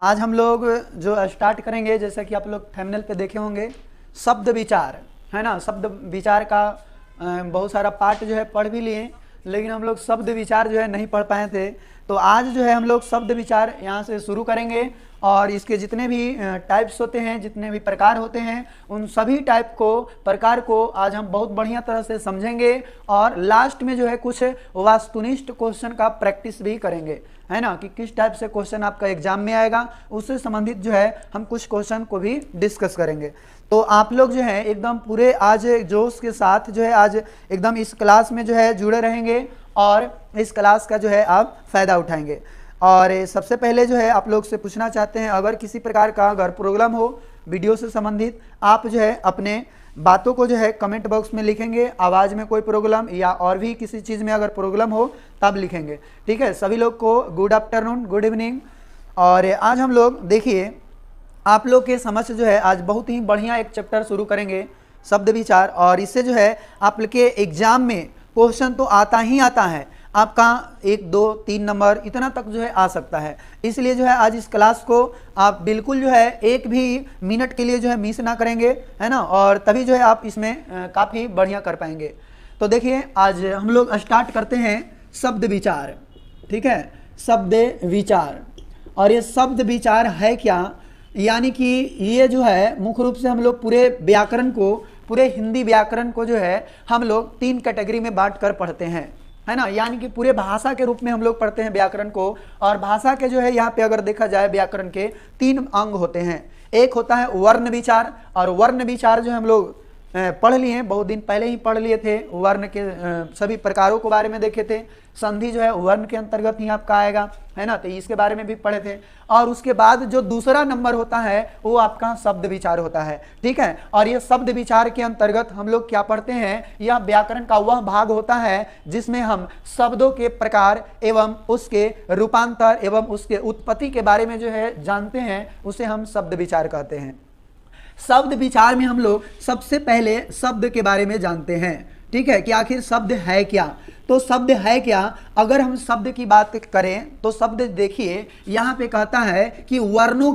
आज हम लोग जो स्टार्ट करेंगे, जैसा कि आप लोग थंबनेल पे देखे होंगे, शब्द विचार है ना। शब्द विचार का बहुत सारा पार्ट जो है पढ़ भी लिए, लेकिन हम लोग शब्द विचार जो है नहीं पढ़ पाए थे। तो आज जो है हम लोग शब्द विचार यहाँ से शुरू करेंगे और इसके जितने भी टाइप्स होते हैं, जितने भी प्रकार होते हैं, उन सभी टाइप को प्रकार को आज हम बहुत बढ़िया तरह से समझेंगे और लास्ट में जो है कुछ वास्तुनिष्ठ क्वेश्चन का प्रैक्टिस भी करेंगे, है ना, कि किस टाइप से क्वेश्चन आपका एग्जाम में आएगा, उससे संबंधित जो है हम कुछ क्वेश्चन को भी डिस्कस करेंगे। तो आप लोग जो है एकदम पूरे आज जोश के साथ जो है आज एकदम इस क्लास में जो है जुड़े रहेंगे और इस क्लास का जो है आप फ़ायदा उठाएंगे। और सबसे पहले जो है आप लोग से पूछना चाहते हैं, अगर किसी प्रकार का अगर प्रॉब्लम हो वीडियो से संबंधित, आप जो है अपने बातों को जो है कमेंट बॉक्स में लिखेंगे। आवाज़ में कोई प्रॉब्लम या और भी किसी चीज़ में अगर प्रॉब्लम हो तब लिखेंगे, ठीक है। सभी लोग को गुड आफ्टरनून, गुड इवनिंग। और आज हम लोग देखिए आप लोग के समझ जो है आज बहुत ही बढ़िया एक चैप्टर शुरू करेंगे, शब्द विचार। और इससे जो है आप लोग के एग्जाम में क्वेश्चन तो आता ही आता है, आपका 1, 2, 3 नंबर इतना तक जो है आ सकता है। इसलिए जो है आज इस क्लास को आप बिल्कुल जो है एक भी मिनट के लिए जो है मिस ना करेंगे, है ना, और तभी जो है आप इसमें काफ़ी बढ़िया कर पाएंगे। तो देखिए आज हम लोग स्टार्ट करते हैं शब्द विचार, ठीक है, शब्द विचार। और ये शब्द विचार है क्या, यानी कि ये जो है मुख्य रूप से हम लोग पूरे व्याकरण को, पूरे हिंदी व्याकरण को जो है हम लोग 3 कैटेगरी में बांट कर पढ़ते हैं, है ना। यानी कि पूरे भाषा के रूप में हम लोग पढ़ते हैं व्याकरण को। और भाषा के जो है यहाँ पे अगर देखा जाए व्याकरण के 3 अंग होते हैं। एक होता है वर्ण विचार, और वर्ण विचार जो हम लोग पढ़ लिए हैं, बहुत दिन पहले ही पढ़ लिए थे। वर्ण के सभी प्रकारों के बारे में देखे थे। संधि जो है वर्ण के अंतर्गत ही आपका आएगा, है ना, तो इसके बारे में भी पढ़े थे। और उसके बाद जो दूसरा नंबर होता है वो आपका शब्द विचार होता है, ठीक है। और ये शब्द विचार के अंतर्गत हम लोग क्या पढ़ते हैं, यह व्याकरण का वह भाग होता है जिसमें हम शब्दों के प्रकार एवं उसके रूपांतर एवं उसके उत्पत्ति के बारे में जो है जानते हैं, उसे हम शब्द विचार कहते हैं। शब्द विचार में हम लोग सबसे पहले शब्द के बारे में जानते हैं, ठीक है, कि आखिर शब्द है क्या। तो शब्द है क्या, अगर हम शब्द की बात करें तो शब्द देखिए यहाँ पे कहता है कि वर्णों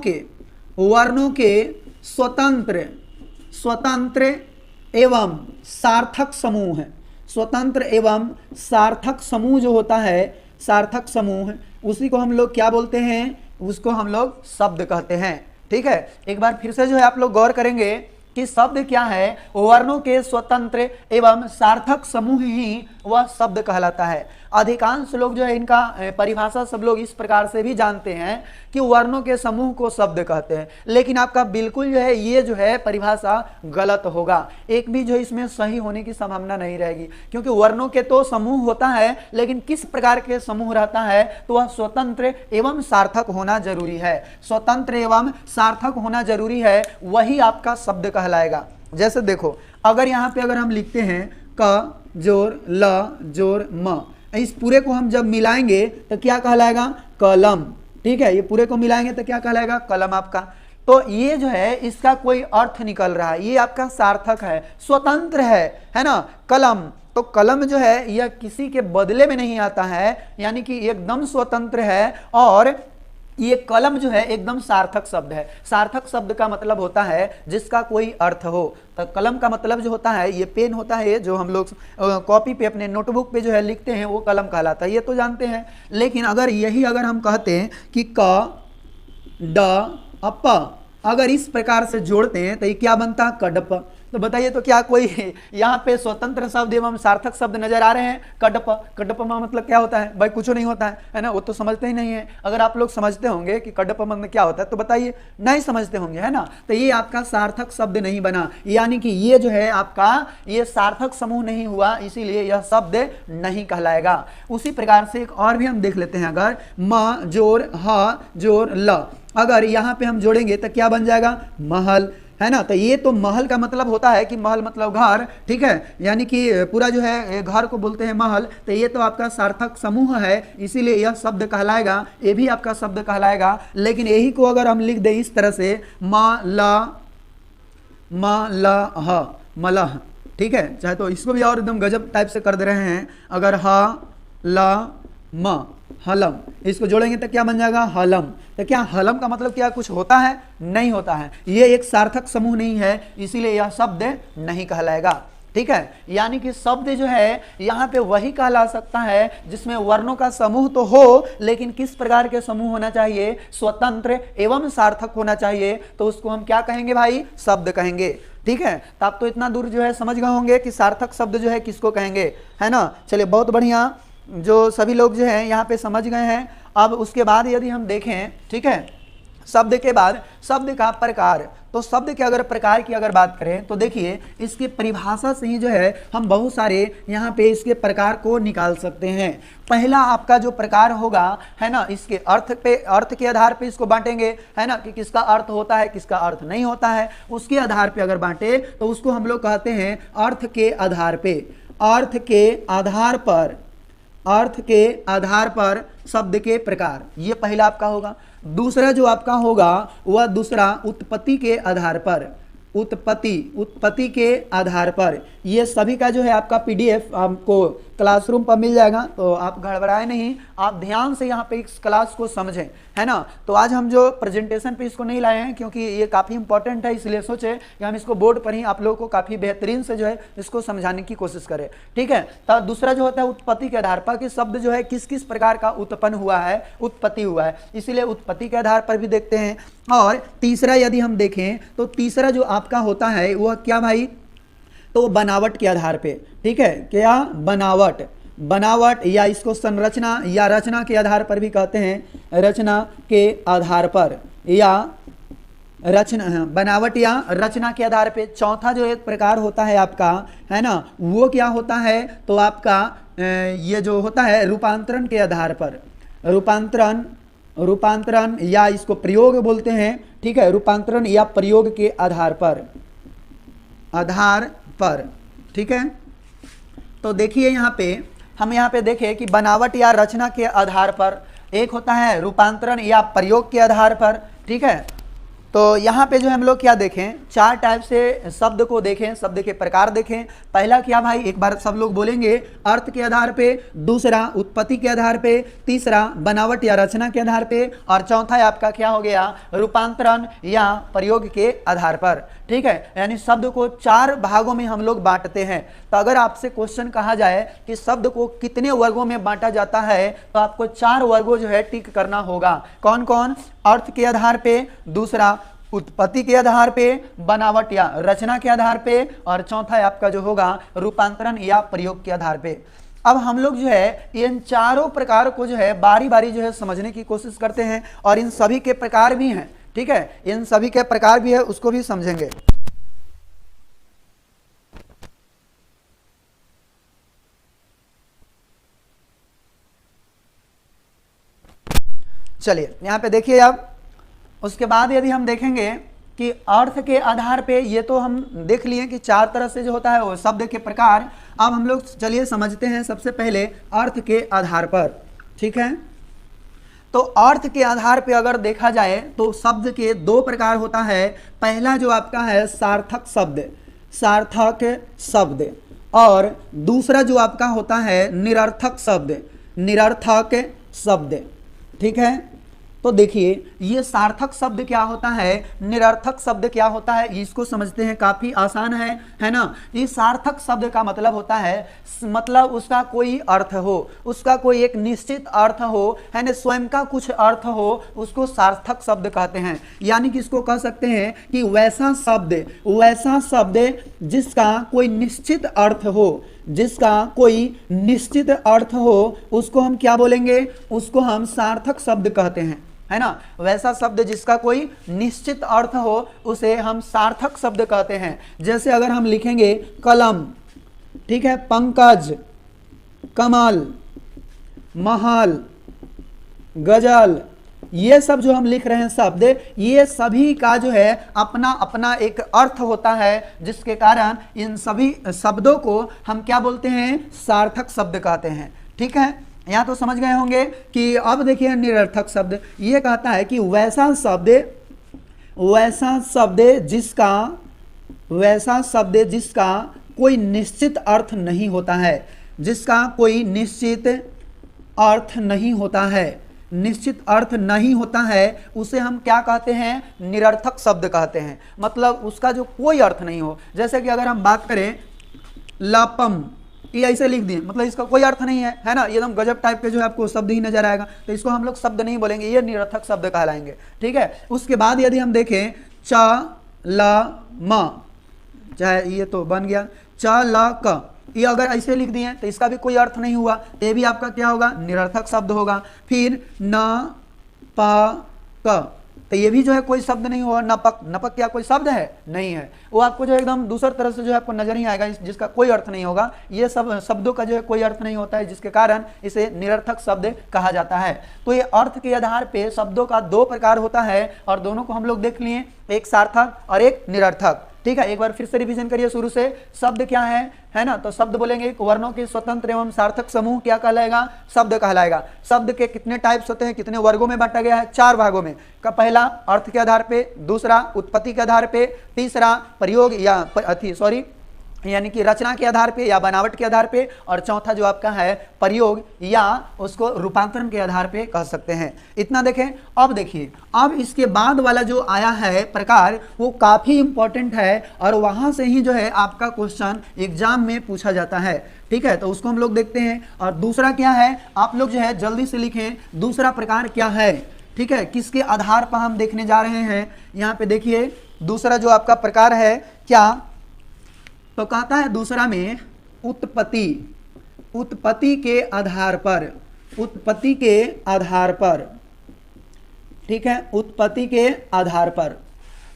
के स्वतंत्र एवं सार्थक समूह है। स्वतंत्र एवं सार्थक समूह जो होता है, सार्थक समूह, उसी को हम लोग क्या बोलते हैं, उसको हम लोग शब्द कहते हैं, ठीक है। एक बार फिर से जो है आप लोग गौर करेंगे कि शब्द क्या है, वर्णों के स्वतंत्र एवं सार्थक समूह ही वह शब्द कहलाता है। अधिकांश लोग जो है इनका परिभाषा सब लोग इस प्रकार से भी जानते हैं कि वर्णों के समूह को शब्द कहते हैं, लेकिन आपका बिल्कुल जो है ये जो है परिभाषा गलत होगा। एक भी जो इसमें सही होने की संभावना नहीं रहेगी, क्योंकि वर्णों के तो समूह होता है, लेकिन किस प्रकार के समूह रहता है, तो वह स्वतंत्र एवं सार्थक होना जरूरी है। स्वतंत्र एवं सार्थक होना जरूरी है, वही आपका शब्द कहलाएगा। जैसे देखो, अगर यहाँ पे अगर हम लिखते हैं क जोर ल जोर म, इस पूरे को हम जब मिलाएंगे तो क्या कहलाएगा, कलम, ठीक है। ये पूरे को मिलाएंगे तो क्या कहलाएगा, कलम आपका। तो ये जो है इसका कोई अर्थ निकल रहा है, ये आपका सार्थक है, स्वतंत्र है ना। कलम, तो कलम जो है यह किसी के बदले में नहीं आता है, यानी कि एकदम स्वतंत्र है। और ये कलम जो है एकदम सार्थक शब्द है। सार्थक शब्द का मतलब होता है जिसका कोई अर्थ हो। तो कलम का मतलब जो होता है, ये पेन होता है जो हम लोग कॉपी पे अपने नोटबुक पे जो है लिखते हैं, वो कलम कहलाता है, ये तो जानते हैं। लेकिन अगर यही अगर हम कहते हैं कि क ड अप, अगर इस प्रकार से जोड़ते हैं तो ये क्या बनता है, कडप। तो बताइए तो क्या कोई यहाँ पे स्वतंत्र शब्द एवं सार्थक शब्द नजर आ रहे हैं। कडप, कडप में मतलब क्या होता है, भाई कुछ नहीं होता है ना, वो तो समझते ही नहीं है। अगर आप लोग समझते होंगे कि कडप मतलब क्या होता है तो बताइए, नहीं समझते होंगे, है ना। तो ये आपका सार्थक शब्द नहीं बना, यानी कि ये जो है आपका ये सार्थक समूह नहीं हुआ, इसीलिए यह शब्द नहीं कहलाएगा। उसी प्रकार से एक और भी हम देख लेते हैं, अगर म जोर ह जोर ल, अगर यहाँ पे हम जोड़ेंगे तो क्या बन जाएगा, महल, है ना। तो ये तो महल का मतलब होता है कि महल मतलब घर, ठीक है, यानी कि पूरा जो है घर को बोलते हैं महल। तो ये तो आपका सार्थक समूह है, इसीलिए यह शब्द कहलाएगा, ये भी आपका शब्द कहलाएगा। लेकिन यही को अगर हम लिख दें इस तरह से ह मलह, ठीक है, चाहे तो इसको भी और एकदम गजब टाइप से कर दे रहे हैं। अगर ह ल म हलम, इसको जोड़ेंगे तो क्या बन जाएगा हलम। तो क्या हलम का मतलब क्या कुछ होता है? नहीं होता है, ये एक सार्थक समूह नहीं है, इसीलिए यह शब्द नहीं कहलाएगा। ठीक है, यानी कि शब्द जो है यहाँ पे वही कहला सकता है जिसमें वर्णों का समूह तो हो, लेकिन किस प्रकार के समूह होना चाहिए? स्वतंत्र एवं सार्थक होना चाहिए, तो उसको हम क्या कहेंगे भाई? शब्द कहेंगे। ठीक है, तो आप तो इतना दूर जो है समझ गए होंगे कि सार्थक शब्द जो है किसको कहेंगे, है ना। चलिए बहुत बढ़िया, जो सभी लोग जो है यहाँ पे समझ गए हैं। अब उसके बाद यदि हम देखें, ठीक है, शब्द के बाद शब्द का प्रकार, तो शब्द के अगर प्रकार की अगर बात करें तो देखिए इसकी परिभाषा से ही जो है हम बहुत सारे यहाँ पे इसके प्रकार को निकाल सकते हैं। पहला आपका जो प्रकार होगा, है ना, इसके अर्थ के आधार पे इसको बांटेंगे, है ना, कि किसका अर्थ होता है किसका अर्थ नहीं होता है, उसके आधार पे अगर बांटे तो उसको हम लोग कहते हैं अर्थ के आधार पे। अर्थ के आधार पर, अर्थ के आधार पर शब्द के प्रकार, ये पहला आपका होगा। दूसरा जो आपका होगा वह दूसरा उत्पत्ति के आधार पर, उत्पत्ति के आधार पर। ये सभी का जो है आपका पीडीएफ आपको क्लासरूम पर मिल जाएगा, तो आप घबराए नहीं, आप ध्यान से यहाँ पे इस क्लास को समझें, है ना। तो आज हम जो प्रेजेंटेशन पे इसको नहीं लाए हैं क्योंकि ये काफ़ी इंपॉर्टेंट है, इसलिए सोचे कि हम इसको बोर्ड पर ही आप लोगों को काफ़ी बेहतरीन से जो है इसको समझाने की कोशिश करें। ठीक है, तो दूसरा जो होता है उत्पत्ति के आधार पर कि शब्द जो है किस किस प्रकार का उत्पन्न हुआ है, उत्पत्ति हुआ है, इसीलिए उत्पत्ति के आधार पर भी देखते हैं। और तीसरा यदि हम देखें तो तीसरा जो आपका होता है वह क्या भाई? तो बनावट के आधार पे। ठीक है, क्या? बनावट, बनावट या इसको संरचना या रचना के आधार पर भी कहते हैं, रचना के आधार पर या रचना, बनावट या रचना के आधार पे। चौथा जो एक प्रकार होता है आपका, है ना, वो क्या होता है? तो आपका ये जो होता है रूपांतरण के आधार पर, रूपांतरण या इसको प्रयोग बोलते हैं। ठीक है, रूपांतरण या प्रयोग के आधार पर, ठीक है। तो देखिए यहाँ पे हम यहाँ पे देखें कि बनावट या रचना के आधार पर, एक होता है रूपांतरण या प्रयोग के आधार पर। ठीक है, तो यहाँ पे जो हम लोग क्या देखें, चार टाइप से शब्द को देखें, शब्द के प्रकार देखें। पहला क्या भाई, एक बार सब लोग बोलेंगे, अर्थ के आधार पे, दूसरा उत्पत्ति के आधार पे, तीसरा बनावट या रचना के आधार पे, और चौथा आपका क्या हो गया? रूपांतरण या प्रयोग के आधार पर। ठीक है, यानी शब्द को चार भागों में हम लोग बांटते हैं। तो अगर आपसे क्वेश्चन कहा जाए कि शब्द को कितने वर्गों में बांटा जाता है, तो आपको चार वर्गों जो है टिक करना होगा। कौन कौन? अर्थ के आधार पे, दूसरा उत्पत्ति के आधार पे, बनावट या रचना के आधार पे, और चौथा आपका जो होगा रूपांतरण या प्रयोग के आधार पे। अब हम लोग जो है इन चारों प्रकार को जो है बारी बारी जो है समझने की कोशिश करते हैं, और इन सभी के प्रकार भी हैं। ठीक है, इन सभी के प्रकार भी है, उसको भी समझेंगे। चलिए यहाँ पे देखिए अब, उसके बाद यदि हम देखेंगे कि अर्थ के आधार पे, ये तो हम देख लिए कि चार तरह से जो होता है वो शब्द के प्रकार। अब हम लोग चलिए समझते हैं सबसे पहले अर्थ के आधार पर। ठीक है, तो अर्थ के आधार पे अगर देखा जाए तो शब्द के दो प्रकार होता है। पहला जो आपका है सार्थक शब्द, सार्थक शब्द, और दूसरा जो आपका होता है निरर्थक शब्द, निरर्थक शब्द। ठीक है, तो देखिए ये सार्थक शब्द क्या होता है, निरर्थक शब्द क्या होता है, इसको समझते हैं, काफी आसान है ना। ये सार्थक शब्द का मतलब होता है, मतलब उसका कोई अर्थ हो, उसका कोई एक निश्चित अर्थ हो, है ना, स्वयं का कुछ अर्थ हो, उसको सार्थक शब्द कहते हैं। यानी कि इसको कह सकते हैं कि वैसा शब्द जिसका कोई निश्चित अर्थ हो, जिसका कोई निश्चित अर्थ हो, उसको हम क्या बोलेंगे? उसको हम सार्थक शब्द कहते हैं, है ना। वैसा शब्द जिसका कोई निश्चित अर्थ हो उसे हम सार्थक शब्द कहते हैं। जैसे अगर हम लिखेंगे कलम, ठीक है, पंकज, कमल, महल, गजल, ये सब जो हम लिख रहे हैं शब्द, ये सभी का जो है अपना अपना एक अर्थ होता है, जिसके कारण इन सभी शब्दों को हम क्या बोलते हैं? सार्थक शब्द कहते हैं। ठीक है, यहाँ तो समझ गए होंगे कि अब देखिए निरर्थक शब्द, ये कहता है कि वैसा शब्द जिसका कोई निश्चित अर्थ नहीं होता है, जिसका कोई निश्चित अर्थ नहीं होता है, निश्चित अर्थ नहीं होता है, उसे हम क्या कहते हैं? निरर्थक शब्द कहते हैं। मतलब उसका जो कोई अर्थ नहीं हो। जैसे कि अगर हम बात करें लपम, ये ऐसे लिख दिए, मतलब इसका कोई अर्थ नहीं है ना, एकदम गजब टाइप के जो है आपको शब्द ही नजर आएगा, तो इसको हम लोग शब्द नहीं बोलेंगे, ये निरर्थक शब्द कहलाएंगे। ठीक है, उसके बाद यदि हम देखें च ल म, चाहे ये तो बन गया च ल क, ये अगर ऐसे लिख दिए तो इसका भी कोई अर्थ नहीं हुआ, ये भी आपका क्या होगा? निरर्थक शब्द होगा। फिर न प क, तो ये भी जो है कोई शब्द नहीं हुआ। नपक, नपक क्या कोई शब्द है? नहीं है, वो आपको जो एकदम दूसर तरह से जो है आपको नजर ही आएगा, जिसका कोई अर्थ नहीं होगा। ये सब शब्दों का जो है कोई अर्थ नहीं होता है, जिसके कारण इसे निरर्थक शब्द कहा जाता है। तो ये अर्थ के आधार पे शब्दों का दो प्रकार होता है, और दोनों को हम लोग देख लिए, एक सार्थक और एक निरर्थक। ठीक है, एक बार फिर से रिवीजन करिए शुरू से। शब्द क्या है ना? तो शब्द बोलेंगे वर्णों के स्वतंत्र एवं सार्थक समूह क्या कहलाएगा? शब्द कहलाएगा। शब्द के कितने टाइप्स होते हैं, कितने वर्गों में बांटा गया है? 4 भागों में। का पहला अर्थ के आधार पे, दूसरा उत्पत्ति के आधार पे, तीसरा प्रयोग या यानी कि रचना के आधार पे या बनावट के आधार पे, और चौथा जो आपका है प्रयोग या उसको रूपांतरण के आधार पे कह सकते हैं। इतना देखें। अब देखिए, अब इसके बाद वाला जो आया है प्रकार, वो काफी इंपॉर्टेंट है, और वहां से ही जो है आपका क्वेश्चन एग्जाम में पूछा जाता है। ठीक है, तो उसको हम लोग देखते हैं। और दूसरा क्या है, आप लोग जो है जल्दी से लिखें, दूसरा प्रकार क्या है। ठीक है, किसके आधार पर हम देखने जा रहे हैं? यहाँ पे देखिए, दूसरा जो आपका प्रकार है क्या, तो कहता है दूसरा में उत्पत्ति, उत्पत्ति के आधार पर, उत्पत्ति के आधार पर। ठीक है, उत्पत्ति के आधार पर।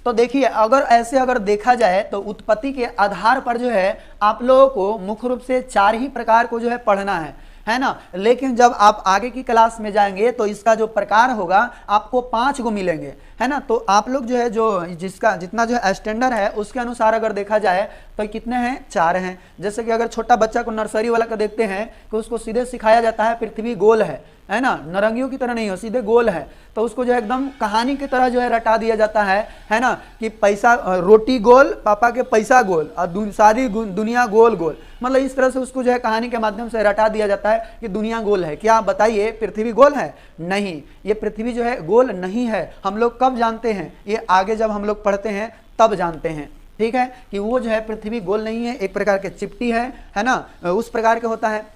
तो देखिए, अगर देखा जाए तो उत्पत्ति के आधार पर जो है आप लोगों को मुख्य रूप से 4 ही प्रकार को जो है पढ़ना है ना। लेकिन जब आप आगे की क्लास में जाएंगे तो इसका जो प्रकार होगा आपको 5 गो मिलेंगे, है ना। तो आप लोग जो है जिसका जितना जो है स्टैंडर्ड है उसके अनुसार अगर देखा जाए तो कितने हैं? 4 हैं। जैसे कि अगर छोटा बच्चा को नर्सरी वाला का देखते हैं तो उसको सीधे सिखाया जाता है पृथ्वी गोल है ना, नरंगियों की तरह नहीं हो, सीधे गोल है। तो उसको जो है एकदम कहानी की तरह जो है रटा दिया जाता है ना, कि पैसा रोटी गोल, पापा के पैसा गोल, और सारी दुनिया गोल गोल। मतलब इस तरह से उसको जो है कहानी के माध्यम से रटा दिया जाता है कि दुनिया गोल है। क्या बताइए, पृथ्वी गोल है? नहीं, ये पृथ्वी जो है गोल नहीं है। हम लोग कब जानते हैं? ये आगे जब हम लोग पढ़ते हैं तब जानते हैं। ठीक है, कि वो जो है पृथ्वी गोल नहीं है, एक प्रकार के चिपटी है ना, उस प्रकार के होता है।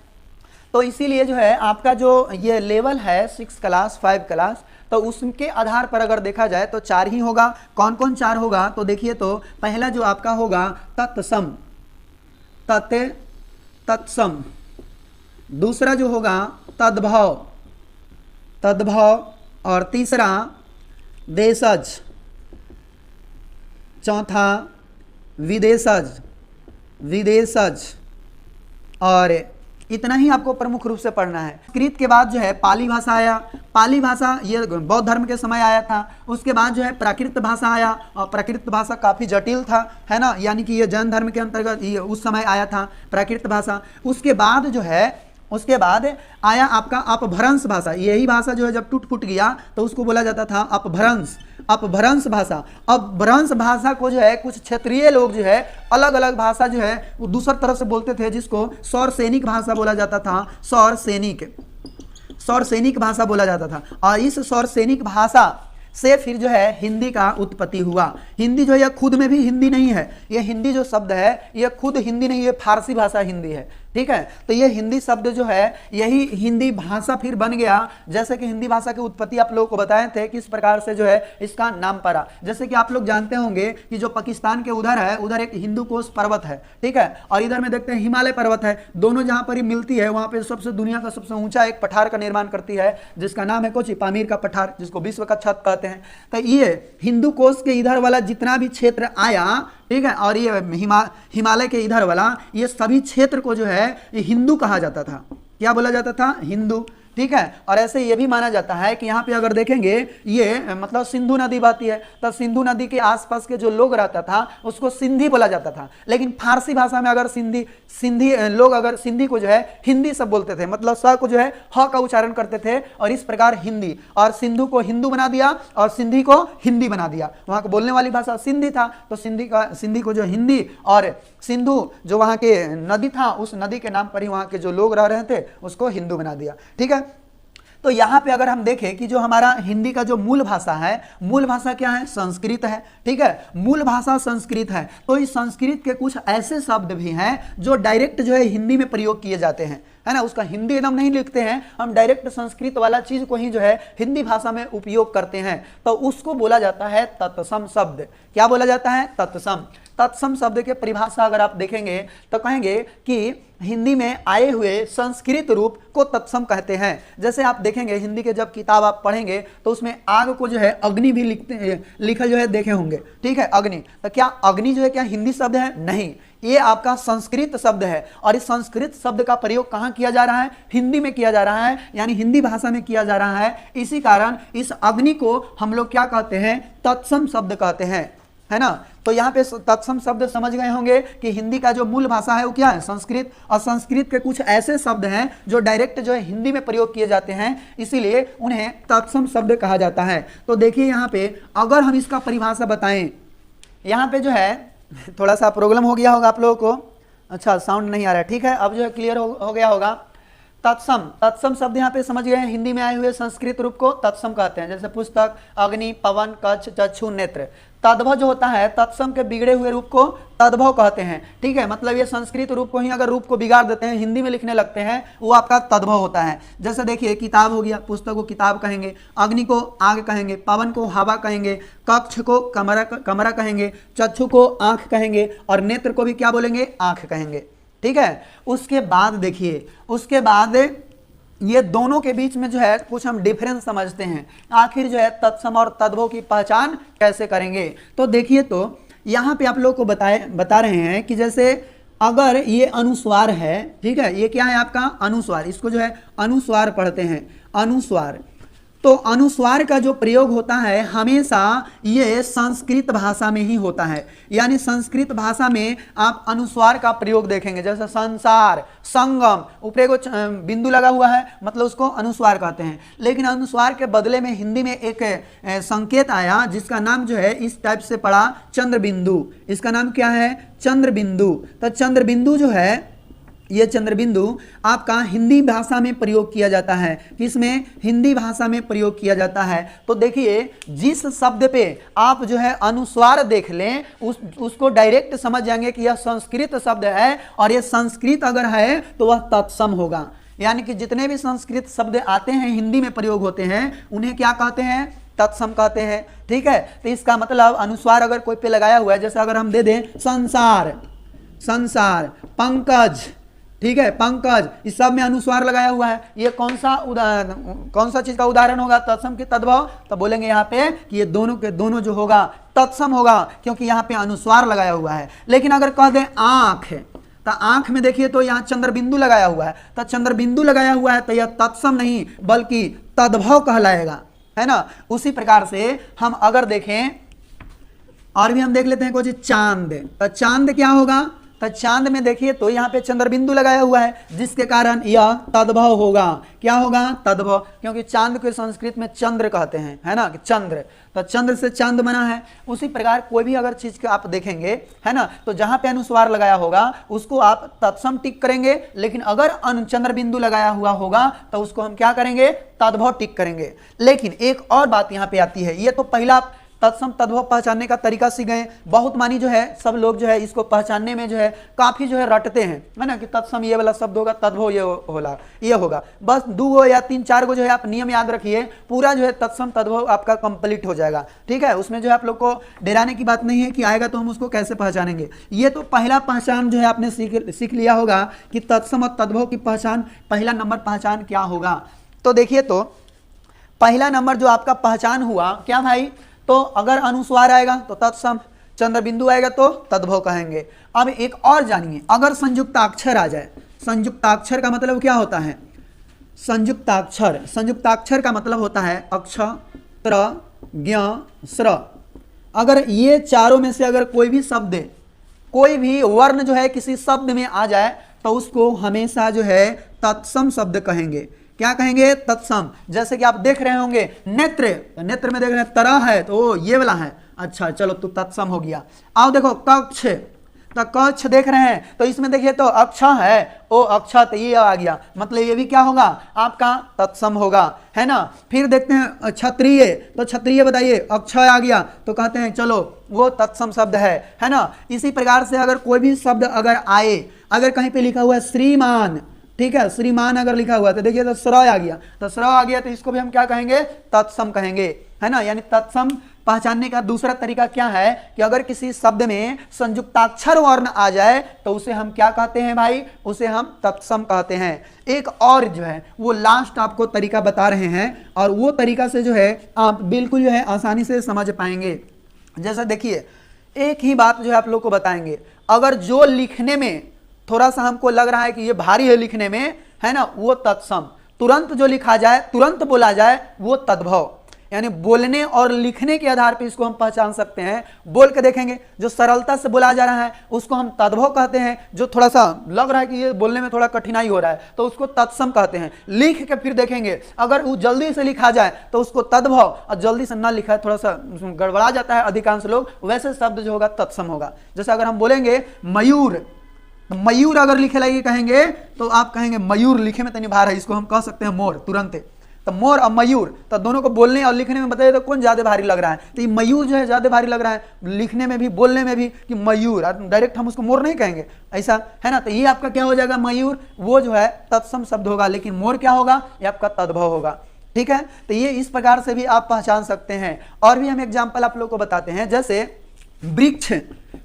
तो इसीलिए जो है आपका जो ये लेवल है 6 क्लास 5 क्लास, तो उसके आधार पर अगर देखा जाए तो 4 ही होगा। कौन कौन 4 होगा? तो देखिए, तो पहला जो आपका होगा तत्सम, तत्सम। दूसरा जो होगा तद्भव, तद्भव। और तीसरा देशज, चौथा विदेशज, विदेशज। और इतना ही आपको प्रमुख रूप से पढ़ना है। संस्कृत के बाद जो है पाली भाषा आया। पाली भाषा ये बौद्ध धर्म के समय आया था। उसके बाद जो है प्राकृत भाषा आया, और प्राकृत भाषा काफ़ी जटिल था, है ना, यानी कि ये जैन धर्म के अंतर्गत ये उस समय आया था प्राकृत भाषा। उसके बाद जो है उसके बाद आया आपका अपभ्रंश भाषा। यही भाषा जो है जब टूट फूट गया तो उसको बोला जाता था अपभ्रंश, अपभ्रंश भाषा। अपभ्रंश भाषा को जो है कुछ क्षेत्रीय लोग जो है अलग अलग भाषा जो है वो दूसरी तरह से बोलते थे, जिसको सौर सैनिक भाषा बोला जाता था। सौर सैनिक भाषा बोला जाता था। और इस सौर सैनिक भाषा से फिर जो है हिंदी का उत्पत्ति हुआ। हिंदी जो है खुद में भी हिंदी नहीं है, ये हिंदी जो शब्द है ये खुद हिंदी नहीं है, फारसी भाषा हिंदी है। ठीक है, तो ये हिंदी शब्द जो है यही हिंदी भाषा फिर बन गया। जैसे कि हिंदी भाषा की उत्पत्ति आप लोगों को बताए थे किस प्रकार से जो है इसका नाम पड़ा। जैसे कि आप लोग जानते होंगे कि जो पाकिस्तान के उधर है उधर एक हिंदू कोश पर्वत है, ठीक है, और इधर में देखते हैं हिमालय पर्वत है। दोनों जहां पर ही मिलती है वहां पर सबसे दुनिया का सबसे ऊंचा एक पठार का निर्माण करती है, जिसका नाम है कोची पामीर का पठार, जिसको विश्व का छत कहते हैं। तो ये हिंदू कोश के इधर वाला जितना भी क्षेत्र आया, ठीक है, और ये हिमालय के इधर वाला, ये सभी क्षेत्र को जो है ये हिंदू कहा जाता था। क्या बोला जाता था? हिंदू। ठीक है, और ऐसे ये भी माना जाता है कि यहाँ पे अगर देखेंगे ये मतलब सिंधु नदी बहती है, तो सिंधु नदी के आसपास के जो लोग रहता था उसको सिंधी बोला जाता था। लेकिन फारसी भाषा में अगर सिंधी लोग अगर सिंधी को जो है हिंदी सब बोलते थे, मतलब स को जो है ह का उच्चारण करते थे, और इस प्रकार हिंदी, और सिंधु को हिंदू बना दिया और सिंधी को हिंदी बना दिया। वहाँ को बोलने वाली भाषा सिंधी था, तो सिंधी को जो हिंदी, और सिंधु जो वहाँ के नदी था उस नदी के नाम पर ही वहाँ के जो लोग रह रहे थे उसको हिंदू बना दिया। ठीक है, तो यहाँ पे अगर हम देखें कि जो हमारा हिंदी का जो मूल भाषा है, मूल भाषा क्या है? संस्कृत है। ठीक है, मूल भाषा संस्कृत है। तो इस संस्कृत के कुछ ऐसे शब्द भी हैं जो डायरेक्ट जो है हिंदी में प्रयोग किए जाते हैं, है ना। उसका हिंदी एकदम नहीं लिखते हैं, हम डायरेक्ट संस्कृत वाला चीज को ही जो है हिंदी भाषा में उपयोग करते हैं, तो उसको बोला जाता है तत्सम शब्द। क्या बोला जाता है? तत्सम। तत्सम शब्द के परिभाषा अगर आप देखेंगे तो कहेंगे कि हिंदी में आए हुए संस्कृत रूप को तत्सम कहते हैं। जैसे आप देखेंगे हिंदी के जब किताब आप पढ़ेंगे तो उसमें आग को जो है अग्नि भी लिखा जो है देखे होंगे। ठीक है, अग्नि। तो क्या अग्नि जो है क्या हिंदी शब्द है? नहीं, ये आपका संस्कृत शब्द है। और इस संस्कृत शब्द का प्रयोग कहाँ किया जा रहा है? हिंदी में किया जा रहा है, यानी हिंदी भाषा में किया जा रहा है। इसी कारण इस अग्नि को हम लोग क्या कहते हैं? तत्सम शब्द कहते हैं, है ना। तो यहाँ पे तत्सम शब्द समझ गए होंगे कि हिंदी का जो मूल भाषा है वो क्या है? संस्कृत। और संस्कृत के कुछ ऐसे शब्द हैं जो डायरेक्ट जो है हिंदी में प्रयोग किए जाते हैं, इसीलिए उन्हें तत्सम शब्द कहा जाता है। तो देखिए यहाँ पे अगर हम इसका परिभाषा बताएं, यहाँ पे जो है थोड़ा सा प्रॉब्लम हो गया होगा आप लोगों को। अच्छा, साउंड नहीं आ रहा है। ठीक है, अब जो है क्लियर हो गया होगा। तत्सम, तत्सम शब्द यहाँ पे समझ गए हैं, हिंदी में आए हुए संस्कृत रूप को तत्सम कहते हैं। जैसे पुस्तक, अग्नि, पवन, कच्छ, चक्षु, नेत्र। तद्भव जो होता है तत्सम के बिगड़े हुए रूप को तद्भव कहते हैं। ठीक है, मतलब ये संस्कृत रूप को ही अगर रूप को बिगाड़ देते हैं, हिंदी में लिखने लगते हैं, वो आपका तद्भव होता है। जैसे देखिए किताब हो गया, पुस्तक को किताब कहेंगे, अग्नि को आग कहेंगे, पवन को हवा कहेंगे, कक्ष को कमरा कहेंगे, चक्षु को आंख कहेंगे, और नेत्र को भी क्या बोलेंगे? आंख कहेंगे। ठीक है, उसके बाद देखिए, उसके बाद ये दोनों के बीच में जो है कुछ हम डिफरेंस समझते हैं। आखिर जो है तत्सम और तद्भव की पहचान कैसे करेंगे? तो देखिए, तो यहाँ पे आप लोग को बता रहे हैं कि जैसे अगर ये अनुस्वार है, ठीक है, ये क्या है आपका? अनुस्वार। इसको जो है अनुस्वार पढ़ते हैं, अनुस्वार। तो अनुस्वार का जो प्रयोग होता है हमेशा ये संस्कृत भाषा में ही होता है, यानी संस्कृत भाषा में आप अनुस्वार का प्रयोग देखेंगे। जैसे संसार, संगम, ऊपर को बिंदु लगा हुआ है, मतलब उसको अनुस्वार कहते हैं। लेकिन अनुस्वार के बदले में हिंदी में एक संकेत आया जिसका नाम जो है इस टाइप से पड़ा, चंद्र बिंदु। इसका नाम क्या है? चंद्र बिंदु। तो चंद्र बिंदु जो है, ये चंद्र बिंदु आपका हिंदी भाषा में प्रयोग किया जाता है। किसमें? हिंदी भाषा में प्रयोग किया जाता है। तो देखिए, जिस शब्द पे आप जो है अनुस्वार देख लें, उसको डायरेक्ट समझ जाएंगे कि यह संस्कृत शब्द है, और यह संस्कृत अगर है तो वह तत्सम होगा। यानी कि जितने भी संस्कृत शब्द आते हैं हिंदी में प्रयोग होते हैं, उन्हें क्या कहते हैं? तत्सम कहते हैं। ठीक है, तो इसका मतलब अनुस्वार अगर कोई पे लगाया हुआ है, जैसे अगर हम दे दें संसार, संसार, पंकज, ठीक है, पंकज, इस सब में अनुस्वार लगाया हुआ है, ये कौन सा चीज का उदाहरण होगा? तत्सम की तद्भव। तो बोलेंगे यहाँ पे कि ये दोनों के दोनों जो होगा तत्सम होगा, क्योंकि यहाँ पे अनुस्वार लगाया हुआ है। लेकिन अगर कह दें आंख, तो आंख में देखिए तो यहाँ चंद्र बिंदु लगाया हुआ है, तो चंद्र बिंदु लगाया हुआ है तो यह तत्सम नहीं बल्कि तद्भव कहलाएगा, है ना। उसी प्रकार से हम अगर देखें और भी हम देख लेते हैं कुछ, चांद। तो चांद क्या होगा? तो चांद में देखिए तो यहाँ पे चंद्र बिंदु लगाया हुआ है, जिसके कारण यह तद्भव होगा। क्या होगा? तद्भव, क्योंकि चांद को संस्कृत में चंद्र कहते हैं, है ना, कि चंद्र। तो चंद्र से चांद बना है। उसी प्रकार कोई भी अगर चीज को आप देखेंगे, है ना, तो जहां पे अनुस्वार लगाया होगा उसको आप तत्सम टिक करेंगे, लेकिन अगर चंद्र बिंदु लगाया हुआ होगा तो उसको हम क्या करेंगे? तद्भव टिक करेंगे। लेकिन एक और बात यहाँ पे आती है, ये तो पहला तत्सम तद्भव पहचानने का तरीका सीख गए। बहुत मानी जो है सब लोग जो है इसको पहचानने में जो है काफी जो है रटते हैं, है ना, कि तत्सम ये वाला शब्द होगा, तद्भव ये होगा। बस 2 या 3-4 को जो है आप नियम याद रखिए, पूरा जो है तत्सम तद्भव आपका कंप्लीट हो जाएगा। ठीक है, उसमें जो है आप लोग को डराने की बात नहीं है कि आएगा तो हम उसको कैसे पहचानेंगे। ये तो पहला पहचान जो है आपने सीख लिया होगा कि तत्सम और तद्भव की पहचान, पहला नंबर पहचान क्या होगा। तो देखिए, तो पहला नंबर जो आपका पहचान हुआ क्या भाई? तो अगर अनुस्वार आएगा तो तत्सम, चंद्र बिंदु आएगा तो तद्भव कहेंगे। अब एक और जानिए, अगर संयुक्ताक्षर आ जाए, संयुक्ताक्षर का मतलब क्या होता है? संयुक्ताक्षर का मतलब होता है अक्ष, त्र, ज्ञ, स्र। अगर ये चारों में से अगर कोई भी शब्द, कोई भी वर्ण जो है किसी शब्द में आ जाए तो उसको हमेशा जो है तत्सम शब्द कहेंगे। क्या कहेंगे? तत्सम। जैसे कि आप देख रहे होंगे नेत्र, नेत्र में देख रहे हैं तरह है तो ये वाला है, अच्छा चलो तो तत्सम हो गया। आओ देखो कक्ष, तो कच्छ देख रहे हैं, तो इसमें देखिए तो अक्ष है, ओ अक्षत, ये आ गया, मतलब ये भी क्या होगा आपका तत्सम होगा, है ना। फिर देखते हैं क्षत्रिय, तो क्षत्रिय बताइए, अक्षय आ गया तो कहते हैं चलो वो तत्सम शब्द है ना। इसी प्रकार से अगर कोई भी शब्द अगर आए, अगर कहीं पे लिखा हुआ है श्रीमान, ठीक है, श्रीमान अगर लिखा हुआ है तो देखिए तो श्र आ गया, तो श्र आ गया तो इसको भी हम क्या कहेंगे, तत्सम कहेंगे, है ना। यानी तत्सम पहचानने का दूसरा तरीका क्या है कि अगर किसी शब्द में संयुक्ताक्षर वर्ण आ जाए तो उसे हम क्या कहते हैं भाई, उसे हम तत्सम कहते हैं। एक और जो है वो लास्ट आपको तरीका बता रहे हैं, और वो तरीका से जो है आप बिल्कुल जो है आसानी से समझ पाएंगे। जैसा देखिए एक ही बात जो है आप लोग को बताएंगे, अगर जो लिखने में थोड़ा सा हमको लग रहा है कि ये भारी है लिखने में, है ना, वो तत्सम, तुरंत जो लिखा जाए, तुरंत बोला जाए, वो तद्भव। यानी बोलने और लिखने के आधार पर इसको हम पहचान सकते हैं। बोल के देखेंगे, जो सरलता से बोला जा रहा है उसको हम तद्भव कहते हैं, जो थोड़ा सा लग रहा है कि ये बोलने में थोड़ा कठिनाई हो रहा है तो उसको तत्सम कहते हैं। लिख के फिर देखेंगे, अगर वो जल्दी से लिखा जाए तो उसको तद्भव, और जल्दी से ना लिखा है थोड़ा सा गड़बड़ा जाता है अधिकांश लोग, वैसे शब्द जो होगा तत्सम होगा। जैसे अगर हम बोलेंगे मयूर, मयूर अगर लिखे लगे कहेंगे तो आप कहेंगे मयूर लिखे में तो नहीं भार है, इसको हम कह सकते हैं मोर तुरंत। तो मोर और मयूर, तो दोनों को बोलने और लिखने में बताइए तो कौन ज्यादा भारी लग रहा है, तो ये मयूर जो है ज्यादा भारी लग रहा है लिखने में भी बोलने में भी, कि मयूर, डायरेक्ट हम उसको मोर नहीं कहेंगे, ऐसा है ना। तो ये आपका क्या हो जाएगा, मयूर वो जो है तत्सम शब्द होगा, लेकिन मोर क्या होगा, ये आपका तद्भव होगा, ठीक है। तो ये इस प्रकार से भी आप पहचान सकते हैं। और भी हम एग्जाम्पल आप लोग को बताते हैं, जैसे वृक्ष,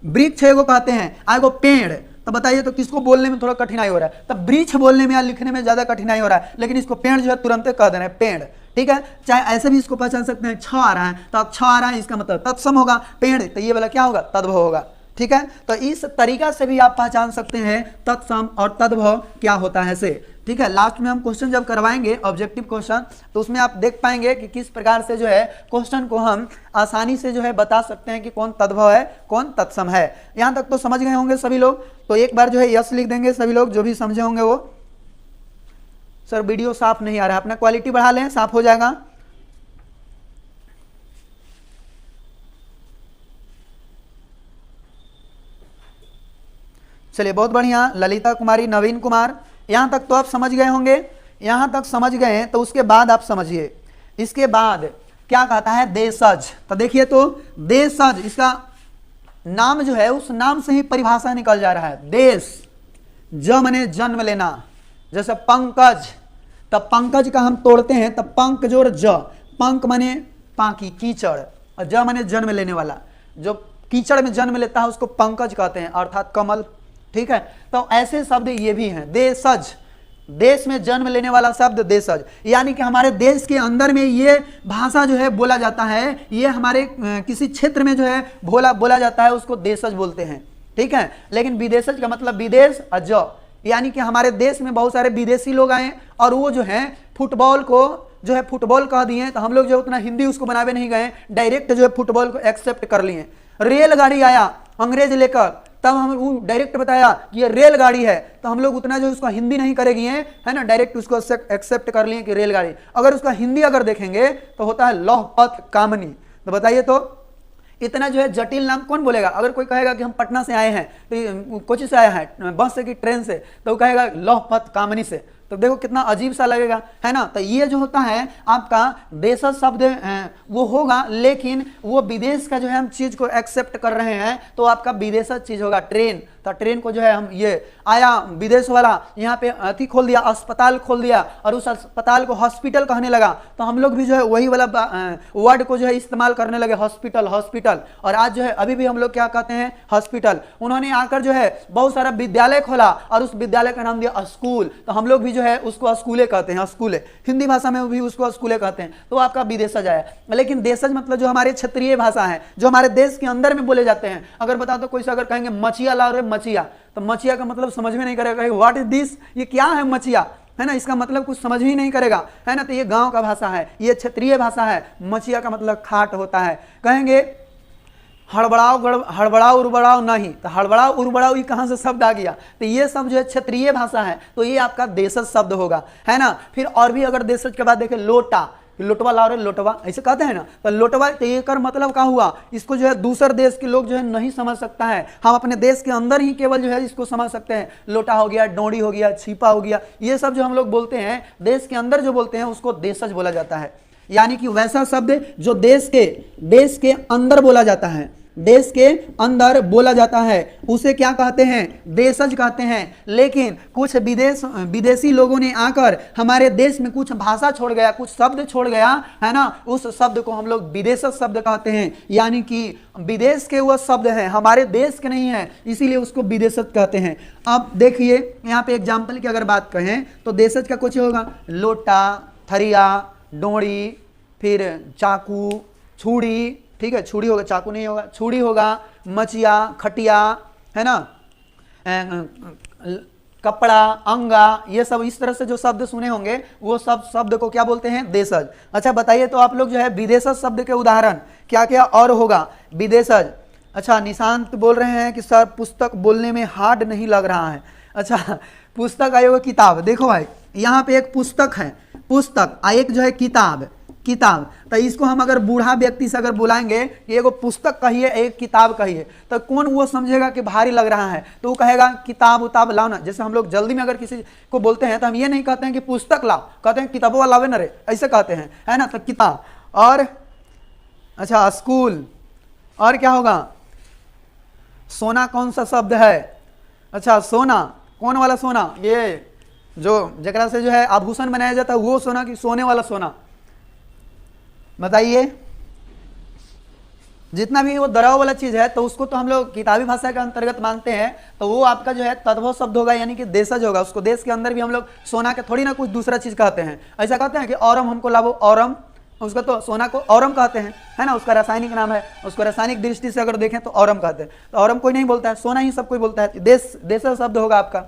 वृक्ष एगो कहते हैं, एगो पेड़, तो बताइए तो किसको बोलने में थोड़ा कठिनाई हो रहा है, तब वृक्ष बोलने में या लिखने में ज्यादा कठिनाई हो रहा है, लेकिन इसको पेड़ जो है तुरंत कह देना है पेड़, ठीक है। चाहे ऐसे भी इसको पहचान सकते हैं, छ आ रहा है तो अब छ आ रहा है, इसका मतलब तत्सम होगा, पेड़ तो ये वाला क्या होगा, तद्भव होगा, ठीक है। तो इस तरीका से भी आप पहचान सकते हैं तत्सम और तद्भव क्या होता है से, ठीक है। लास्ट में हम क्वेश्चन जब करवाएंगे ऑब्जेक्टिव क्वेश्चन, तो उसमें आप देख पाएंगे कि किस प्रकार से जो है क्वेश्चन को हम आसानी से जो है बता सकते हैं कि कौन तद्भव है कौन तत्सम है। यहां तक तो समझ गए होंगे सभी लोग, तो एक बार जो है यस लिख देंगे सभी लोग जो भी समझे होंगे वो। सर वीडियो साफ नहीं आ रहा है, अपना क्वालिटी बढ़ा लें, साफ हो जाएगा। चलिए बहुत बढ़िया, ललिता कुमारी, नवीन कुमार, यहां तक तो आप समझ गए होंगे। यहां तक समझ गए हैं तो उसके बाद आप समझिए, इसके बाद क्या कहता है, देशज। तो देखिए तो देशज, इसका नाम जो है उस नाम से ही परिभाषा निकल जा रहा है, देश, ज माने जन्म लेना। जैसे पंकज, तब पंकज का हम तोड़ते हैं तब पंक जोड़ ज, पंक माने पाकी कीचड़, और ज माने जन्म लेने वाला, जो कीचड़ में जन्म लेता है उसको पंकज कहते हैं, अर्थात कमल, ठीक है। तो ऐसे शब्द ये भी हैं, देशज, देश में जन्म लेने वाला शब्द देशज, यानी कि हमारे देश के अंदर में ये भाषा जो है बोला जाता है, ये हमारे किसी क्षेत्र में जो है बोला जाता है, उसको देशज बोलते हैं, ठीक है। लेकिन विदेशज का मतलब विदेश, अज, यानी कि हमारे देश में बहुत सारे विदेशी लोग आए और वो जो है फुटबॉल को जो है फुटबॉल कह दिए, तो हम लोग जो उतना हिंदी उसको बनावे नहीं गए, डायरेक्ट जो है फुटबॉल को एक्सेप्ट कर लिए। रेलगाड़ी आया अंग्रेज लेकर, तब हम वो डायरेक्ट बताया कि ये रेलगाड़ी है, तो हम लोग उतना जो उसको हिंदी नहीं करेगी है ना, डायरेक्ट उसको एक्सेप्ट कर लिए कि रेलगाड़ी। अगर उसका हिंदी अगर देखेंगे तो होता है लौह पथ कामनी। तो बताइए तो इतना जो है जटिल नाम कौन बोलेगा। अगर कोई कहेगा कि हम पटना से आए हैं, तो कोची से आया है, बस से कि ट्रेन से, तो वो कहेगा लौह पथ कामनी से, तो देखो कितना अजीब सा लगेगा, है ना। तो ये जो होता है आपका देशज शब्द वो होगा, लेकिन वो विदेश का जो है हम चीज को एक्सेप्ट कर रहे हैं तो आपका विदेशज चीज होगा। ट्रेन, तो ट्रेन को जो है हम ये आया विदेश वाला, यहाँ पे अथी खोल दिया, अस्पताल खोल दिया, और उस अस्पताल को हॉस्पिटल कहने लगा, तो हम लोग भी जो है वही वाला वर्ड को जो है इस्तेमाल करने लगे, हॉस्पिटल हॉस्पिटल। और आज जो है अभी भी हम लोग क्या कहते हैं, हॉस्पिटल। उन्होंने आकर जो है बहुत सारा विद्यालय खोला और उस विद्यालय का नाम दिया स्कूल, तो हम लोग भी जो है उसको स्कूले कहते हैं, स्कूले, हिंदी भाषा में भी उसको स्कूले कहते हैं। तो आपका विदेशज आया, लेकिन देशज मतलब जो हमारे क्षेत्रीय भाषा है, जो हमारे देश के अंदर में बोले जाते हैं। अगर बताओ तो कोई से अगर कहेंगे मचिया ला रहे मचिया, तो मचिया का मतलब समझ में नहीं करेगा, व्हाट इज दिस, ये क्या है मचिया, है ना, इसका मतलब कुछ समझ ही नहीं करेगा, है ना। तो ये गांव का भाषा है, ये क्षेत्रीय भाषा है। मचिया का मतलब खाट होता है। कहेंगे हड़बड़ाओ उड़बड़ाओ नहीं, तो हड़बड़ाओ उड़बड़ाओ ये कहाँ से शब्द आ गया, तो ये सब जो है क्षेत्रीय भाषा है, तो ये आपका देशज शब्द होगा, है ना। फिर और भी अगर देशज के बाद देखें लोटा, कि लोटवा लाओ रे लोटवा, ऐसे कहते हैं ना। तो लोटवा तो ये कर मतलब क्या हुआ, इसको जो है दूसरे देश के लोग जो है नहीं समझ सकता है, हम अपने देश के अंदर ही केवल जो है इसको समझ सकते हैं। लोटा हो गया, डोरी हो गया, छिपा हो गया, ये सब जो हम लोग बोलते हैं देश के अंदर जो बोलते हैं उसको देशज बोला जाता है। यानी कि वैसा शब्द जो देश के अंदर बोला जाता है, देश के अंदर बोला जाता है, उसे क्या कहते हैं, देशज कहते हैं। लेकिन कुछ विदेशी लोगों ने आकर हमारे देश में कुछ भाषा छोड़ गया, कुछ शब्द छोड़ गया है ना, उस शब्द को हम लोग विदेशज शब्द कहते हैं। यानी कि विदेश के वह शब्द हैं, हमारे देश के नहीं है, इसीलिए उसको विदेशज कहते हैं। अब देखिए यहाँ पे एग्जाम्पल की अगर बात कहें तो देशज का कुछ होगा, लोटा, थरिया, डोरी, फिर चाकू, छुरी, ठीक है, छुरी होगा, चाकू नहीं होगा, छुरी होगा, मचिया, खटिया, है ना, कपड़ा, अंगा, ये सब इस तरह से जो शब्द सुने होंगे वो सब शब्द को क्या बोलते हैं, देशज। अच्छा बताइए तो आप लोग जो है विदेशज शब्द के उदाहरण क्या क्या और होगा विदेशज। अच्छा निशांत बोल रहे हैं कि सर पुस्तक बोलने में हार्ड नहीं लग रहा है। अच्छा पुस्तक आएगा किताब, देखो भाई यहाँ पे एक पुस्तक है, पुस्तक, एक जो है किताब, तो इसको हम अगर बूढ़ा व्यक्ति से अगर बुलाएंगे कि एगो पुस्तक कहिए, एक किताब कहिए, तो कौन वो समझेगा कि भारी लग रहा है, तो वो कहेगा किताब उताब लाओ ना। जैसे हम लोग जल्दी में अगर किसी को बोलते हैं तो हम ये नहीं कहते हैं कि पुस्तक लाओ, कहते हैं किताबों लावे ना रे, ऐसे कहते हैं, है ना। तो किताब और अच्छा स्कूल, और क्या होगा, सोना कौन सा शब्द है, अच्छा सोना, कौन वाला सोना, ये जो जकरा से जो है आभूषण बनाया जाता है वो सोना, कि सोने वाला सोना, बताइए। जितना भी वो दराव वाला चीज है तो उसको तो हम लोग किताबी भाषा के अंतर्गत मानते हैं, तो वो आपका जो है तद्भव शब्द होगा, यानी कि देशज होगा। उसको देश के अंदर भी हम लोग सोना के थोड़ी ना कुछ दूसरा चीज कहते हैं, ऐसा कहते हैं कि औरम हमको लाभो, औरम, उसका तो सोना को औरम कहते हैं, है ना, उसका रासायनिक नाम है, उसको रासायनिक दृष्टि से अगर देखें तो औरम कहते हैं। तो औरम कोई नहीं बोलता है, सोना ही सब कोई बोलता है, देशज शब्द होगा आपका,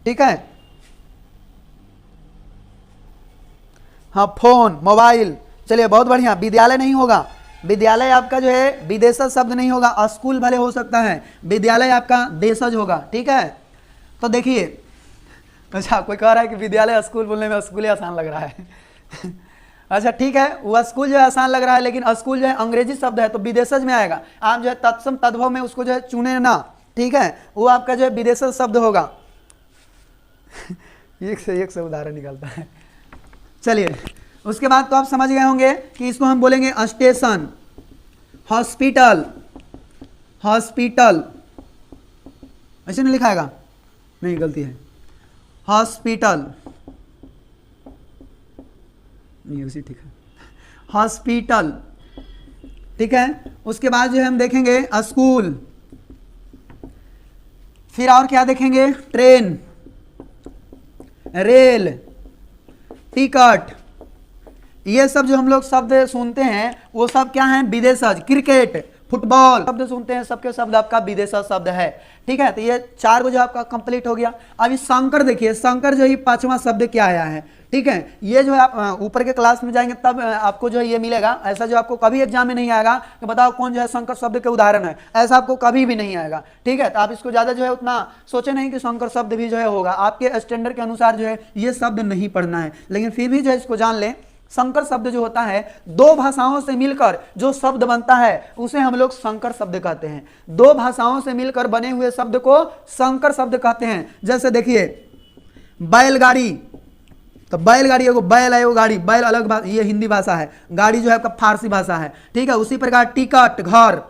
ठीक है। हाँ फोन, मोबाइल, चलिए बहुत बढ़िया। विद्यालय नहीं होगा, विद्यालय आपका जो है विदेशज शब्द नहीं होगा, स्कूल भले हो सकता है, विद्यालय आपका देशज होगा, ठीक है। तो देखिए अच्छा कोई कह रहा है कि विद्यालय स्कूल बोलने में स्कूल आसान लग रहा है अच्छा ठीक है, वो स्कूल जो है आसान लग रहा है, लेकिन स्कूल जो है अंग्रेजी शब्द है तो विदेशज में आएगा। आप जो है तत्सम तद्भव में उसको जो है चुने ना, ठीक है, वो आपका जो है विदेशज शब्द होगा एक से उदाहरण निकलता है। चलिए उसके बाद तो आप समझ गए होंगे कि इसको हम बोलेंगे स्टेशन, हॉस्पिटल, हॉस्पिटल ऐसे नहीं लिखाएगा, नहीं गलती है, हॉस्पिटल नहीं उसी, ठीक है, हॉस्पिटल, ठीक है। उसके बाद जो है हम देखेंगे स्कूल, फिर और क्या देखेंगे, ट्रेन, रेल, टिकट, ये सब जो हम लोग शब्द सुनते हैं वो सब क्या है, विदेशज। क्रिकेट, फुटबॉल शब्द सुनते हैं, सबके शब्द आपका विदेशज शब्द है, ठीक है। तो ये 4 जो आपका कंप्लीट हो गया। अभी शंकर देखिए, शंकर जो है 5वां शब्द क्या आया है, ठीक है। ये जो है आप ऊपर के क्लास में जाएंगे तब आपको जो है ये मिलेगा, ऐसा जो आपको कभी एग्जाम में नहीं आएगा कि बताओ कौन जो है शंकर शब्द के उदाहरण है, ऐसा आपको कभी भी नहीं आएगा, ठीक है। तो आप इसको ज्यादा जो है उतना सोचे नहीं कि शंकर शब्द भी जो है होगा, आपके स्टैंडर्ड के अनुसार जो है ये शब्द नहीं पढ़ना है, लेकिन फिर भी जो है इसको जान लें। संकर शब्द जो होता है 2 भाषाओं से मिलकर जो शब्द बनता है उसे हम लोग संकर शब्द कहते हैं। 2 भाषाओं से मिलकर बने हुए शब्द को संकर शब्द कहते हैं। जैसे देखिए बैलगाड़ी, तो बैलगाड़ी एगो बैल है, एगो गाड़ी, बैल अलग भाषा, ये हिंदी भाषा है, गाड़ी जो है आपका फारसी भाषा है, ठीक है। उसी प्रकार टिकट, घर,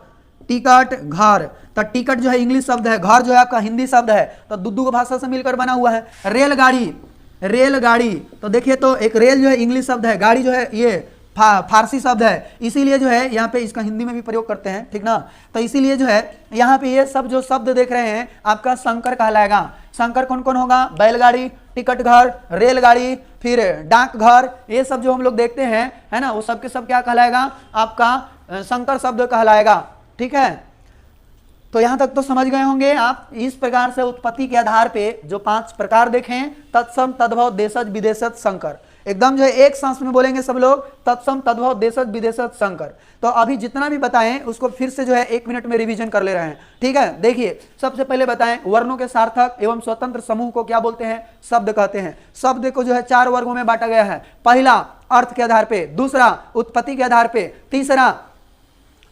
टिकट, घर, तो टिकट जो है इंग्लिश शब्द है, घर जो है आपका हिंदी शब्द है, तो 2 भाषा से मिलकर बना हुआ है। रेलगाड़ी, रेलगाड़ी, तो देखिए तो एक रेल जो है इंग्लिश शब्द है, गाड़ी जो है ये फारसी शब्द है, इसीलिए जो है यहाँ पे इसका हिंदी में भी प्रयोग करते हैं, ठीक ना। तो इसीलिए जो है यहाँ पे ये सब जो शब्द देख रहे हैं आपका संकर कहलाएगा। संकर कौन कौन होगा, बैलगाड़ी, टिकट घर, रेलगाड़ी, फिर डाक घर, ये सब जो हम लोग देखते हैं, है ना, वो सब के सब क्या कहलाएगा, आपका संकर शब्द कहलाएगा, ठीक है। तो यहां तक तो समझ गए होंगे आप। इस प्रकार से उत्पत्ति के आधार पे जो 5 प्रकार देखें, तत्सम, तद्भव, देशज, विदेशज, संकर, एकदम जो है एक सांस में बोलेंगे सब लोग, तत्सम तद्भव देशज विदेशज शंकर। तो अभी जितना भी बताएं उसको फिर से जो है 1 मिनट में रिवीजन कर ले रहे हैं, ठीक है। देखिए सबसे पहले बताएं वर्णों के सार्थक एवं स्वतंत्र समूह को क्या बोलते हैं, शब्द कहते हैं। शब्द को जो है 4 वर्गों में बांटा गया है। पहला अर्थ के आधार पे, दूसरा उत्पत्ति के आधार पे, तीसरा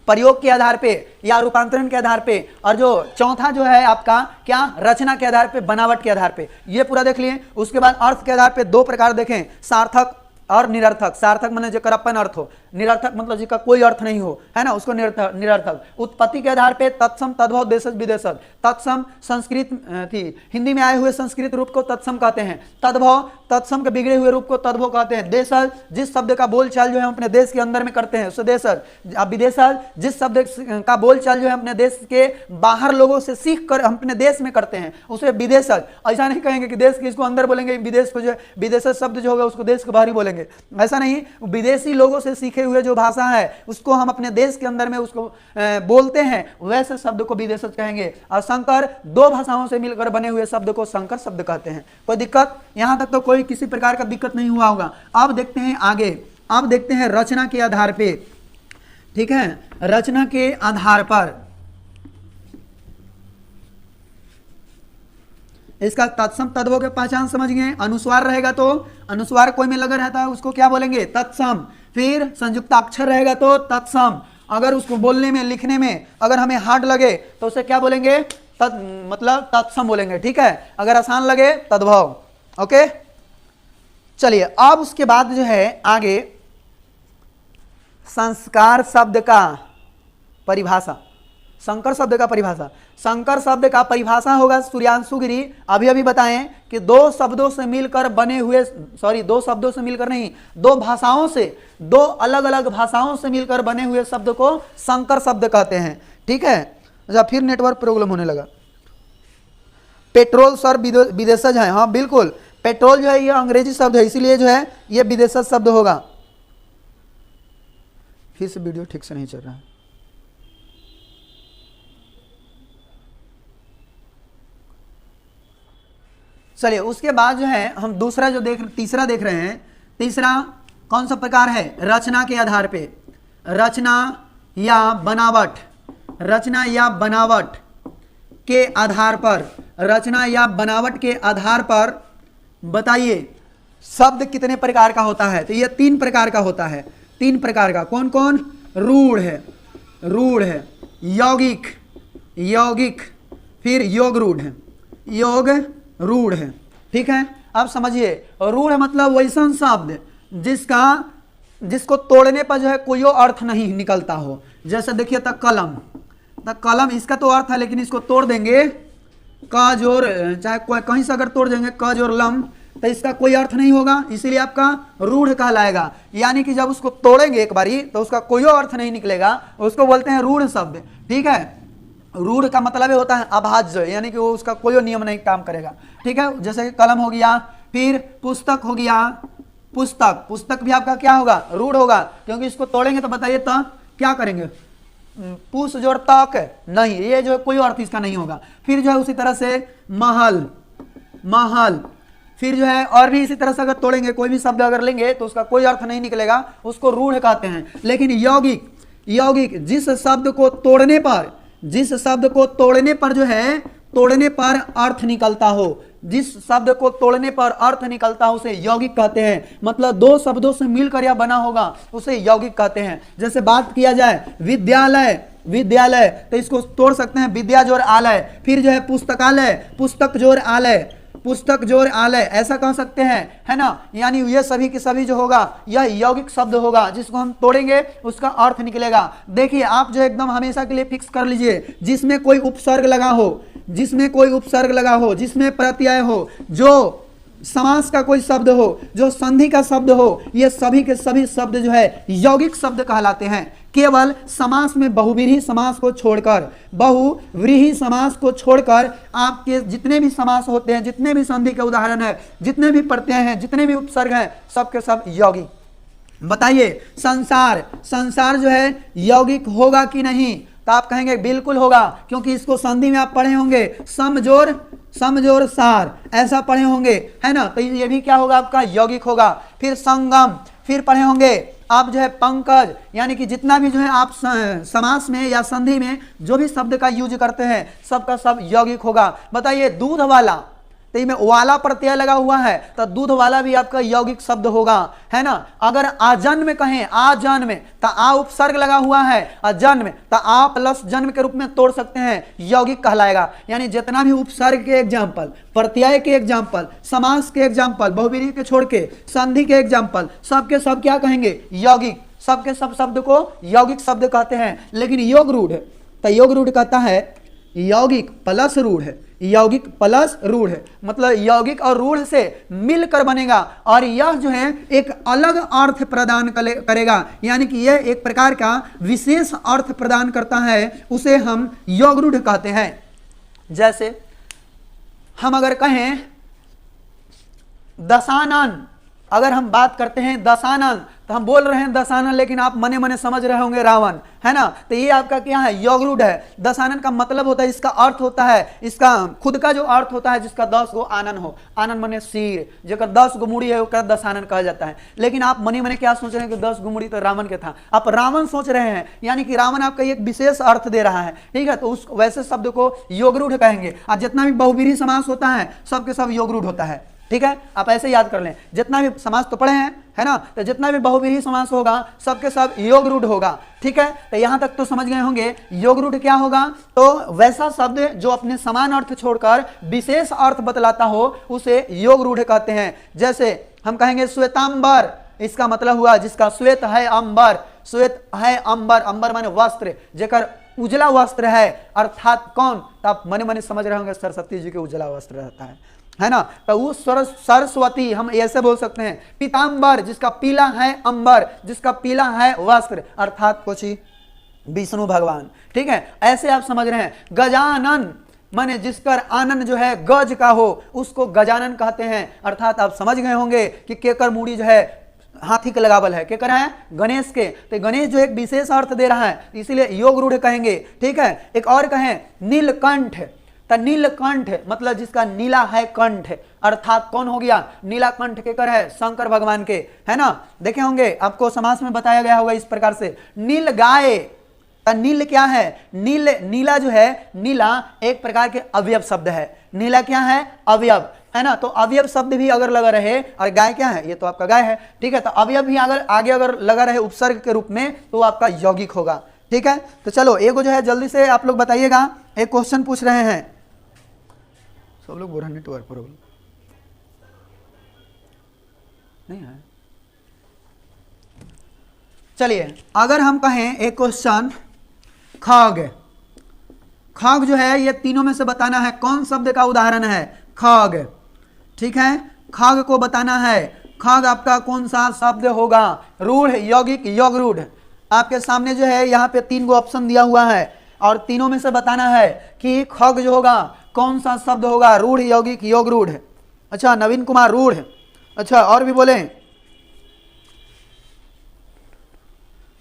प्रयोग के आधार पे या रूपांतरण के आधार पे, और जो चौथा जो है आपका क्या, रचना के आधार पे, बनावट के आधार पे। ये पूरा देख लिए। उसके बाद अर्थ के आधार पे 2 प्रकार देखें, सार्थक और निरर्थक। सार्थक माने जो अपन अर्थ हो, निरर्थक मतलब जिसका कोई अर्थ नहीं हो, है ना, उसको निरर्थक। उत्पत्ति के आधार पे तत्सम तद्भव देशज विदेशज। तत्सम संस्कृत थी, हिंदी में आए हुए संस्कृत रूप को तत्सम कहते हैं। तद्भव तत्सम के बिगड़े हुए रूप को तद्भव कहते हैं। देशज जिस शब्द का बोलचाल जो है हम अपने देश के अंदर में करते हैं उसे देशज। अब विदेशज जिस शब्द का बोलचाल जो है अपने देश के बाहर लोगों से सीख कर हम अपने देश में करते हैं उसे विदेशज। ऐसा नहीं कहेंगे कि देश के इसको अंदर बोलेंगे, विदेश को जो है विदेशज शब्द जो होगा उसको देश के बाहर ही बोलेंगे, ऐसा नहीं। विदेशी लोगों से सीखे हुए जो भाषा है उसको हम अपने देश के अंदर में उसको बोलते हैं, वैसे शब्द को विदेशज कहेंगे। और संकर 2 भाषाओं से मिलकर बने हुए शब्द को संकर शब्द कहते हैं। कोई दिक्कत यहां तक तो कोई किसी प्रकार का दिक्कत नहीं हुआ होगा। अब देखते हैं आगे, अब देखते हैं रचना के आधार पे, ठीक है। रचना के आधार पर इसका तत्सम तद्भव के पहचान समझ गए। अनुस्वार रहेगा तो अनुस्वार कोई में लगा रहता है उसको क्या बोलेंगे, तत्सम। फिर संयुक्त अक्षर रहेगा तो तत्सम। अगर उसको बोलने में लिखने में अगर हमें हार्ड लगे तो उसे क्या बोलेंगे, मतलब तत्सम बोलेंगे, ठीक है। अगर आसान लगे तद्भव। ओके चलिए अब उसके बाद जो है आगे संस्कार शब्द का परिभाषा, संकर शब्द का परिभाषा। संकर शब्द का परिभाषा होगा सूर्यांशु गिरी अभी अभी बताएं कि 2 शब्दों से मिलकर बने हुए, सॉरी 2 शब्दों से मिलकर नहीं, 2 भाषाओं से, 2 अलग अलग भाषाओं से मिलकर बने हुए शब्द को संकर शब्द कहते हैं, ठीक है। अच्छा फिर नेटवर्क प्रॉब्लम होने लगा। पेट्रोल सर विदेशज है, हाँ बिल्कुल, पेट्रोल जो है ये अंग्रेजी शब्द है इसीलिए जो है ये विदेशज शब्द होगा। फिर से वीडियो ठीक से नहीं चल रहा है। चलिए उसके बाद जो है हम दूसरा जो तीसरा देख रहे हैं। तीसरा कौन सा प्रकार है, रचना के आधार पे। रचना या बनावट, रचना या बनावट के आधार पर, रचना या बनावट के आधार पर बताइए शब्द कितने प्रकार का होता है। तो ये 3 प्रकार का होता है। 3 प्रकार का कौन कौन, रूढ़ है, रूढ़ है, यौगिक, यौगिक, फिर योग रूढ़ है, योग रूढ़ है, ठीक है। अब समझिए रूढ़ मतलब वैसा शब्द जिसको तोड़ने पर जो है कोई अर्थ नहीं निकलता हो। जैसे देखिए तक कलम, तक कलम इसका तो अर्थ है लेकिन इसको तोड़ देंगे का जोर, चाहे कहीं से अगर तोड़ देंगे का जोर लम, तो इसका कोई अर्थ नहीं होगा, इसीलिए आपका रूढ़ कहलाएगा। यानी कि जब उसको तोड़ेंगे एक बारी तो उसका कोई अर्थ नहीं निकलेगा, उसको बोलते हैं रूढ़ शब्द, ठीक है। रूढ़ का मतलब होता है अभाज्य, यानी कि वो उसका कोई नियम नहीं काम करेगा, ठीक है। जैसे कि कलम हो गया, फिर पुस्तक हो गया, पुस्तक, पुस्तक भी आपका क्या होगा, रूढ़ होगा, क्योंकि इसको तोड़ेंगे तो बताइए तो क्या करेंगे, पुष जोड़ तक नहीं, ये जो है कोई अर्थ इसका नहीं होगा। फिर जो है उसी तरह से महल, महल, फिर जो है और भी इसी तरह से अगर तोड़ेंगे कोई भी शब्द अगर लेंगे तो उसका कोई अर्थ नहीं निकलेगा, उसको रूढ़ कहते हैं। लेकिन यौगिक, यौगिक जिस शब्द को तोड़ने पर, जिस शब्द को तोड़ने पर जो है, तोड़ने पर अर्थ निकलता हो, जिस शब्द को तोड़ने पर अर्थ निकलता हो उसे यौगिक कहते हैं। मतलब 2 शब्दों से मिलकर यह बना होगा उसे यौगिक कहते हैं। जैसे बात किया जाए विद्यालय, विद्यालय तो इसको तोड़ सकते हैं विद्या जोड़ आलय, फिर जो है पुस्तकालय, पुस्तक जोड़ आलय, पुस्तक जोड़ आलय, ऐसा कह सकते हैं, है ना। यानी ये सभी के सभी जो होगा यह यौगिक शब्द होगा, जिसको हम तोड़ेंगे उसका अर्थ निकलेगा। देखिए आप जो एकदम हमेशा के लिए फिक्स कर लीजिए, जिसमें कोई उपसर्ग लगा हो, जिसमें कोई उपसर्ग लगा हो, जिसमें प्रत्यय हो, जो समास का कोई शब्द हो, जो संधि का शब्द हो, ये सभी के सभी शब्द जो है यौगिक शब्द कहलाते हैं। केवल समास में बहुव्रीहि समास को छोड़कर, बहुव्रीहि समास को छोड़कर आपके जितने भी समास होते हैं, जितने भी संधि के उदाहरण है, जितने भी प्रत्यय हैं, जितने भी उपसर्ग हैं, सबके सब यौगिक। बताइए संसार, संसार जो है यौगिक होगा कि नहीं, तो आप कहेंगे बिल्कुल होगा, क्योंकि इसको संधि में आप पढ़े होंगे, सम जोड़ समजोर सार, ऐसा पढ़े होंगे, है ना। तो ये भी क्या होगा आपका यौगिक होगा। फिर संगम, फिर पढ़े होंगे आप जो है पंकज, यानी कि जितना भी जो है आप समास में या संधि में जो भी शब्द का यूज करते हैं सबका सब यौगिक होगा। बताइए दूध वाला, तो में वाला प्रत्यय लगा हुआ है तो दूध वाला भी आपका यौगिक शब्द होगा, है ना। अगर आजन्म कहें, आजन्म तो आ उपसर्ग लगा हुआ है, अजन्म तो आ प्लस जन्म के रूप में तोड़ सकते हैं, यौगिक कहलाएगा। यानी जितना भी उपसर्ग के एग्जाम्पल, प्रत्यय के एग्जाम्पल, समास के एग्जाम्पल, बहुव्रीहि के छोड़ के संधि के एग्जाम्पल, सबके सब क्या कहेंगे यौगिक, सबके सब शब्द को यौगिक शब्द कहते हैं। लेकिन योग रूढ़, तो योग रूढ़ कहता है यौगिक प्लस रूढ़, यौगिक प्लस रूढ़ मतलब यौगिक और रूढ़ से मिलकर बनेगा और यह जो है एक अलग अर्थ प्रदान करेगा, यानी कि यह एक प्रकार का विशेष अर्थ प्रदान करता है, उसे हम योग रूढ़ कहते हैं। जैसे हम अगर कहें दशानन, अगर हम बात करते हैं दशानन तो हम बोल रहे हैं दशानन, लेकिन आप मने मने समझ रहे होंगे रावण, है ना। तो ये आपका क्या है योग रूढ़ है। दशानन का मतलब होता है, इसका अर्थ होता है, इसका खुद का जो अर्थ होता है जिसका 10 गो आनन हो, आनन मने सिर, जेकर 10 गो मुड़ी है वो दशानन कहा जाता है। लेकिन आप मने मने क्या सोच रहे हैं कि 10 गो मुड़ी तो रावण के था, आप रावण सोच रहे हैं, यानी कि रावण आपका एक विशेष अर्थ दे रहा है, ठीक है। तो उस वैसे शब्द को योग रूढ़ कहेंगे। और जितना भी बहुव्रीहि समास होता है सबके सब योग रूढ़ होता है, ठीक है। आप ऐसे याद कर लें, जितना भी समास तो पढ़े हैं, है ना, तो जितना भी बहुव्रीहि समास होगा सबके सब योग रूढ़ होगा, ठीक है। तो यहां तक तो समझ गए होंगे योग रूढ़ क्या होगा। तो वैसा शब्द जो अपने समान अर्थ छोड़कर विशेष अर्थ बतलाता हो उसे योग रूढ़ कहते हैं। जैसे हम कहेंगे श्वेतांबर, इसका मतलब हुआ जिसका श्वेत है अंबर, श्वेत है अंबर, अंबर माने वस्त्र, जेकर उजला वस्त्र है, अर्थात कौन, तो आप मने मने समझ रहे होंगे सरस्वती जी के उजला वस्त्र रहता है ना। तो वो सरस्वती हम ऐसे बोल सकते हैं। पीतांबर, जिसका पीला है अंबर, जिसका पीला है वस्त्र, अर्थात कुछ विष्णु भगवान, ठीक है। ऐसे आप समझ रहे हैं। गजानन माने जिसका आनंद जो है गज का हो उसको गजानन कहते हैं, अर्थात आप समझ गए होंगे कि केकर मूड़ी जो है हाथी के लगावल है, क्या कर रहा है गणेश के, तो गणेश जो एक विशेष अर्थ दे रहा है इसीलिए योग रूढ़ कहेंगे, ठीक है। एक और कहें नीलकंठ, तो नीलकंठ मतलब जिसका नीला है कंठ, अर्थात कौन हो गया नीलाकंठ के कर है शंकर भगवान के, है ना। देखे होंगे आपको समास में बताया गया होगा इस प्रकार से। नील गाय, तो नील क्या है, नील, नीला जो है, नीला एक प्रकार के अवयव शब्द है, नीला क्या है अवयव, है ना। तो अवयव शब्द भी अगर लगा रहे, और गाय क्या है, ये तो आपका गाय है, ठीक है। तो अवयव भी अगर आगे अगर लगा रहे उपसर्ग के रूप में तो आपका यौगिक होगा, ठीक है। तो चलो एक जो है जल्दी से आप लोग बताइएगा, एक क्वेश्चन पूछ रहे हैं सब लोग, बोल रहे नेटवर्क प्रॉब्लम नहीं है। चलिए अगर हम कहें एक क्वेश्चन, खग, खग जो है ये तीनों में से बताना है कौन शब्द का उदाहरण है, खग, ठीक है। खग को बताना है, खग आपका कौन सा शब्द होगा, रूढ़, यौगिक, योग रूढ़। आपके सामने जो है यहाँ पे 3 गो ऑप्शन दिया हुआ है और तीनों में से बताना है कि खग जो होगा कौन सा शब्द होगा, रूढ़, यौगिक, योग रूढ़। अच्छा नवीन कुमार रूढ़, अच्छा और भी बोले,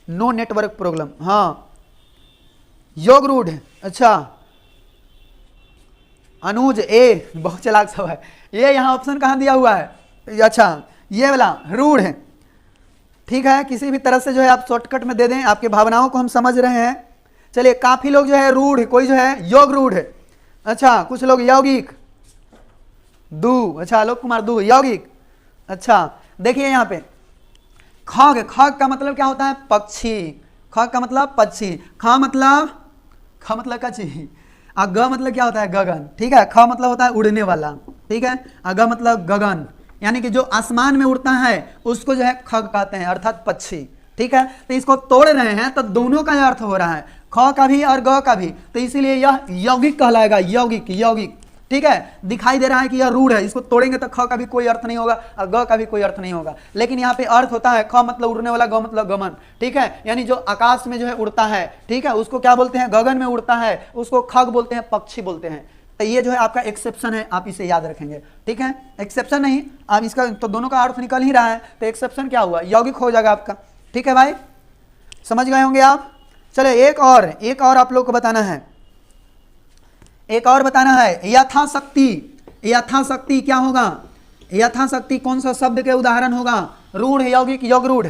नो नेटवर्क प्रॉब्लम, हाँ योग रूढ़, अच्छा अनुज ए, बहुत चलाक सब है ये, यहाँ ऑप्शन कहाँ दिया हुआ है, अच्छा ये वाला रूढ़ है, ठीक है। किसी भी तरह से जो है आप शॉर्टकट में दे दें, आपकी भावनाओं को हम समझ रहे हैं। चलिए काफी लोग जो है रूढ़, कोई जो है योग रूढ़, अच्छा कुछ लोग यौगिक, दू, अच्छा आलोक कुमार दू यौगिक। अच्छा देखिए यहाँ पे खग, खग का मतलब क्या होता है पक्षी, खग का मतलब पक्षी, ख मतलब का चीज, और ग मतलब क्या होता है गगन, ठीक है। ख मतलब होता है उड़ने वाला, ठीक है, और ग मतलब गगन, यानी कि जो आसमान में उड़ता है उसको जो है खग कहते हैं, अर्थात पक्षी, ठीक है। तो इसको तोड़ रहे हैं तो दोनों का अर्थ हो रहा है, ख का भी और ग का भी, तो इसीलिए यह यौगिक कहलाएगा, यौगिक, यौगिक, ठीक है। दिखाई दे रहा है कि यह रूढ़ है, इसको तोड़ेंगे तो ख का भी कोई अर्थ नहीं होगा और ग का भी कोई अर्थ नहीं होगा, लेकिन यहाँ पे अर्थ होता है ख मतलब उड़ने वाला, ग मतलब गमन, ठीक है। यानी जो आकाश में जो है उड़ता है, ठीक है, उसको क्या बोलते हैं, गगन में उड़ता है उसको खग बोलते हैं, पक्षी बोलते हैं। तो ये जो है आपका एक्सेप्शन है, आप इसे याद रखेंगे, ठीक है। एक्सेप्शन नहीं, आप इसका तो दोनों का अर्थ निकल ही रहा है, तो एक्सेप्शन क्या हुआ, यौगिक हो जाएगा आपका, ठीक है भाई, समझ गए होंगे आप। चले एक और आप लोग को बताना है, एक और बताना है, यथाशक्ति। यथाशक्ति क्या होगा? यथाशक्ति कौन सा शब्द के उदाहरण होगा? रूढ़, यौगिक, योग रूढ़।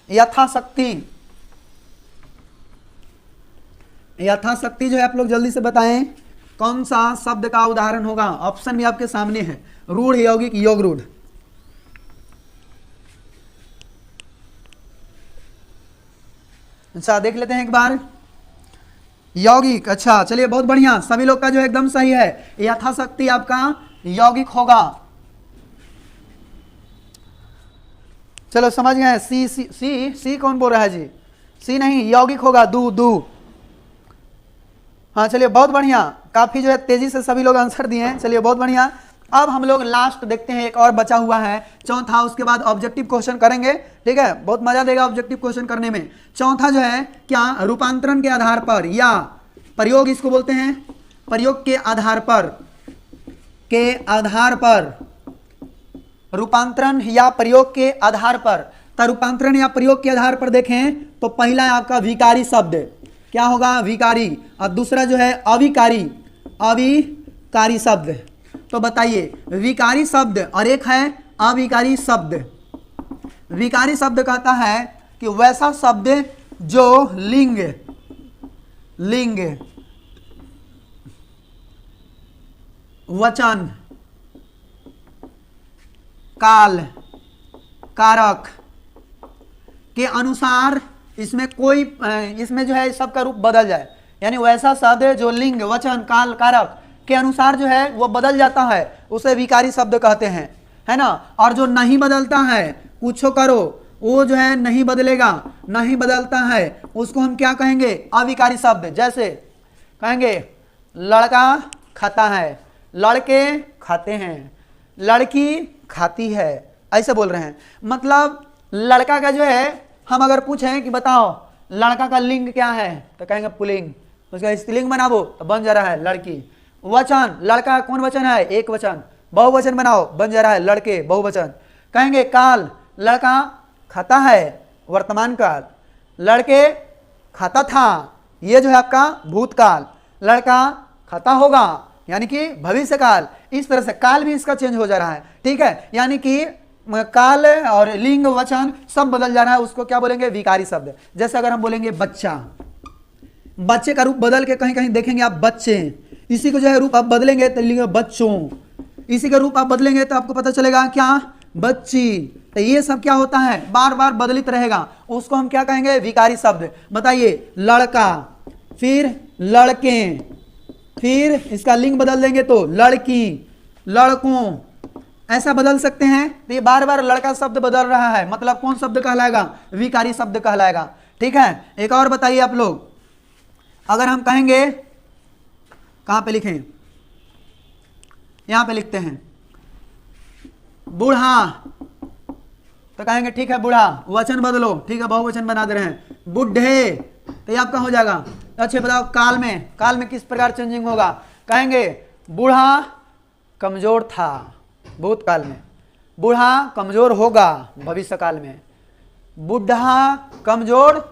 यथाशक्ति, यथाशक्ति जो है आप लोग जल्दी से बताएं कौन सा शब्द का उदाहरण होगा? ऑप्शन भी आपके सामने है, रूढ़, यौगिक, योग रूढ़। अच्छा देख लेते हैं एक बार। यौगिक, अच्छा चलिए बहुत बढ़िया, सभी लोग का जो एकदम सही है, यथाशक्ति आपका यौगिक होगा। चलो समझ गए। सी सी सी सी कौन बोल रहा है जी? सी नहीं, यौगिक होगा, दू दू। हाँ चलिए बहुत बढ़िया, काफी जो है तेजी से सभी लोग आंसर दिए हैं। चलिए बहुत बढ़िया। अब हम लोग लास्ट देखते हैं, एक और बचा हुआ है चौथा, उसके बाद ऑब्जेक्टिव क्वेश्चन करेंगे। ठीक है, बहुत मजा देगा ऑब्जेक्टिव क्वेश्चन करने में। चौथा जो है क्या? रूपांतरण के आधार पर या प्रयोग, इसको बोलते हैं प्रयोग के आधार पर, के आधार पर, रूपांतरण या प्रयोग के आधार पर। तो रूपांतरण या प्रयोग के आधार पर देखें तो पहला है आपका विकारी शब्द, क्या होगा? विकारी। और दूसरा जो है अविकारी, अविकारी शब्द। तो बताइए, विकारी शब्द और एक है अविकारी शब्द। विकारी शब्द कहता है कि वैसा शब्द जो लिंग, लिंग, वचन, काल, कारक के अनुसार इसमें कोई, इसमें जो है सबका रूप बदल जाए। यानी वैसा शब्द जो लिंग, वचन, काल, कारक के अनुसार जो है वो बदल जाता है, उसे विकारी शब्द कहते हैं, है ना। और जो नहीं बदलता है, कुछ करो वो जो है नहीं बदलेगा, नहीं बदलता है, उसको हम क्या कहेंगे? अविकारी शब्द। जैसे कहेंगे लड़का खाता है, लड़के खाते हैं, लड़की खाती है, ऐसे बोल रहे हैं। मतलब लड़का का जो है, हम अगर पूछें कि बताओ लड़का का लिंग क्या है, तो कहेंगे पुल्लिंग। उसका स्त्रीलिंग बनाओ तो बन जा रहा है लड़की। वचन, लड़का कौन वचन है? एक वचन। बहुवचन बनाओ, बन जा रहा है लड़के, बहुवचन। कहेंगे काल, लड़का खाता है, वर्तमान काल, लड़के खाता था, ये जो है आपका भूतकाल, लड़का खाता होगा यानी कि भविष्य काल। इस तरह से काल भी इसका चेंज हो जा रहा है। ठीक है, यानी कि काल और लिंग, वचन सब बदल जा रहा है, उसको क्या बोलेंगे? विकारी शब्द। जैसे अगर हम बोलेंगे बच्चा, बच्चे का रूप बदल के कहीं कहीं देखेंगे आप बच्चे, इसी को जो है रूप आप बदलेंगे तो लिखेंगे बच्चों, इसी का रूप आप बदलेंगे तो आपको पता चलेगा क्या? बच्ची। तो ये सब क्या होता है? बार बार बदलित रहेगा, उसको हम क्या कहेंगे? विकारी शब्द। बताइए लड़का, फिर लड़के, फिर इसका लिंग बदल देंगे तो लड़की, लड़कों, ऐसा बदल सकते हैं। तो ये बार बार लड़का शब्द बदल रहा है, मतलब कौन शब्द कहलाएगा? विकारी शब्द कहलाएगा। ठीक है, एक और बताइए आप लोग। अगर हम कहेंगे, कहां पे लिखें? यहां पे लिखते हैं बूढ़ा, तो कहेंगे ठीक है बूढ़ा, वचन बदलो, ठीक है बहुवचन बना दे रहे हैं, बुढ़े, तो ये आपका हो जाएगा। अच्छा बताओ काल में, काल में किस प्रकार चेंजिंग होगा? कहेंगे बूढ़ा कमजोर था भूतकाल में, बूढ़ा कमजोर होगा भविष्य काल में, बूढ़ा कमजोर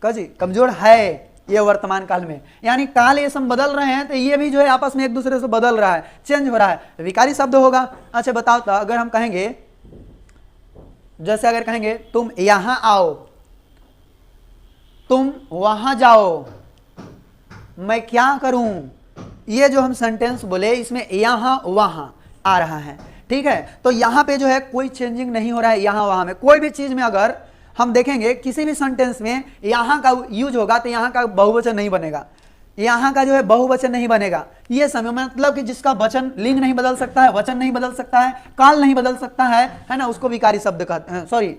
कमजोर है ये वर्तमान काल में। यानी काल ये सब बदल रहे हैं, तो ये भी जो है आपस में एक दूसरे से बदल रहा है, चेंज हो रहा है, विकारी शब्द होगा। अच्छा बताओ तो अगर हम कहेंगे, जैसे अगर कहेंगे तुम यहां आओ, तुम वहां जाओ, मैं क्या करूं, ये जो हम सेंटेंस बोले इसमें यहां वहां आ रहा है। ठीक है, तो यहां पे जो है कोई चेंजिंग नहीं हो रहा है। यहां वहां में कोई भी चीज में अगर हम देखेंगे किसी भी सेंटेंस में यहां का यूज होगा तो यहां का बहुवचन नहीं बनेगा, यहां का जो है बहुवचन नहीं बनेगा। ये समय मतलब कि जिसका वचन लिंग नहीं बदल सकता है, वचन नहीं बदल सकता है, काल नहीं बदल सकता है ना, उसको विकारी शब्द कहते हैं, सॉरी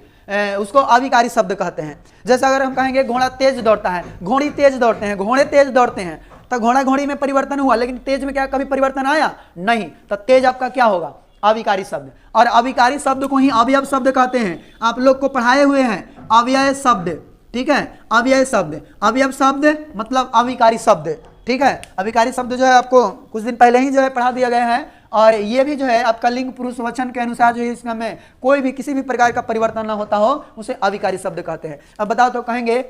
उसको अविकारी शब्द कहते हैं। जैसे अगर हम कहेंगे घोड़ा तेज दौड़ता है, घोड़ी तेज दौड़ते हैं, घोड़े तेज दौड़ते हैं, तो घोड़ा घोड़ी में परिवर्तन हुआ, लेकिन तेज में क्या कभी परिवर्तन आया? नहीं। तो तेज आपका क्या होगा? अविकारी शब्द। और अविकारी शब्द को ही अवयव शब्द कहते हैं। आप लोग को पढ़ाए हुए हैं अव्यय शब्द। ठीक है, अव्यय शब्द, अवयव शब्द मतलब अविकारी शब्द। ठीक है, अविकारी शब्द जो है आपको कुछ दिन पहले ही जो है पढ़ा दिया गया है। और ये भी जो है आपका लिंग पुरुष वचन के अनुसार जो है इसमें कोई भी किसी भी प्रकार का परिवर्तन ना होता हो, उसे अविकारी शब्द कहते हैं। अब बताओ तो कहेंगे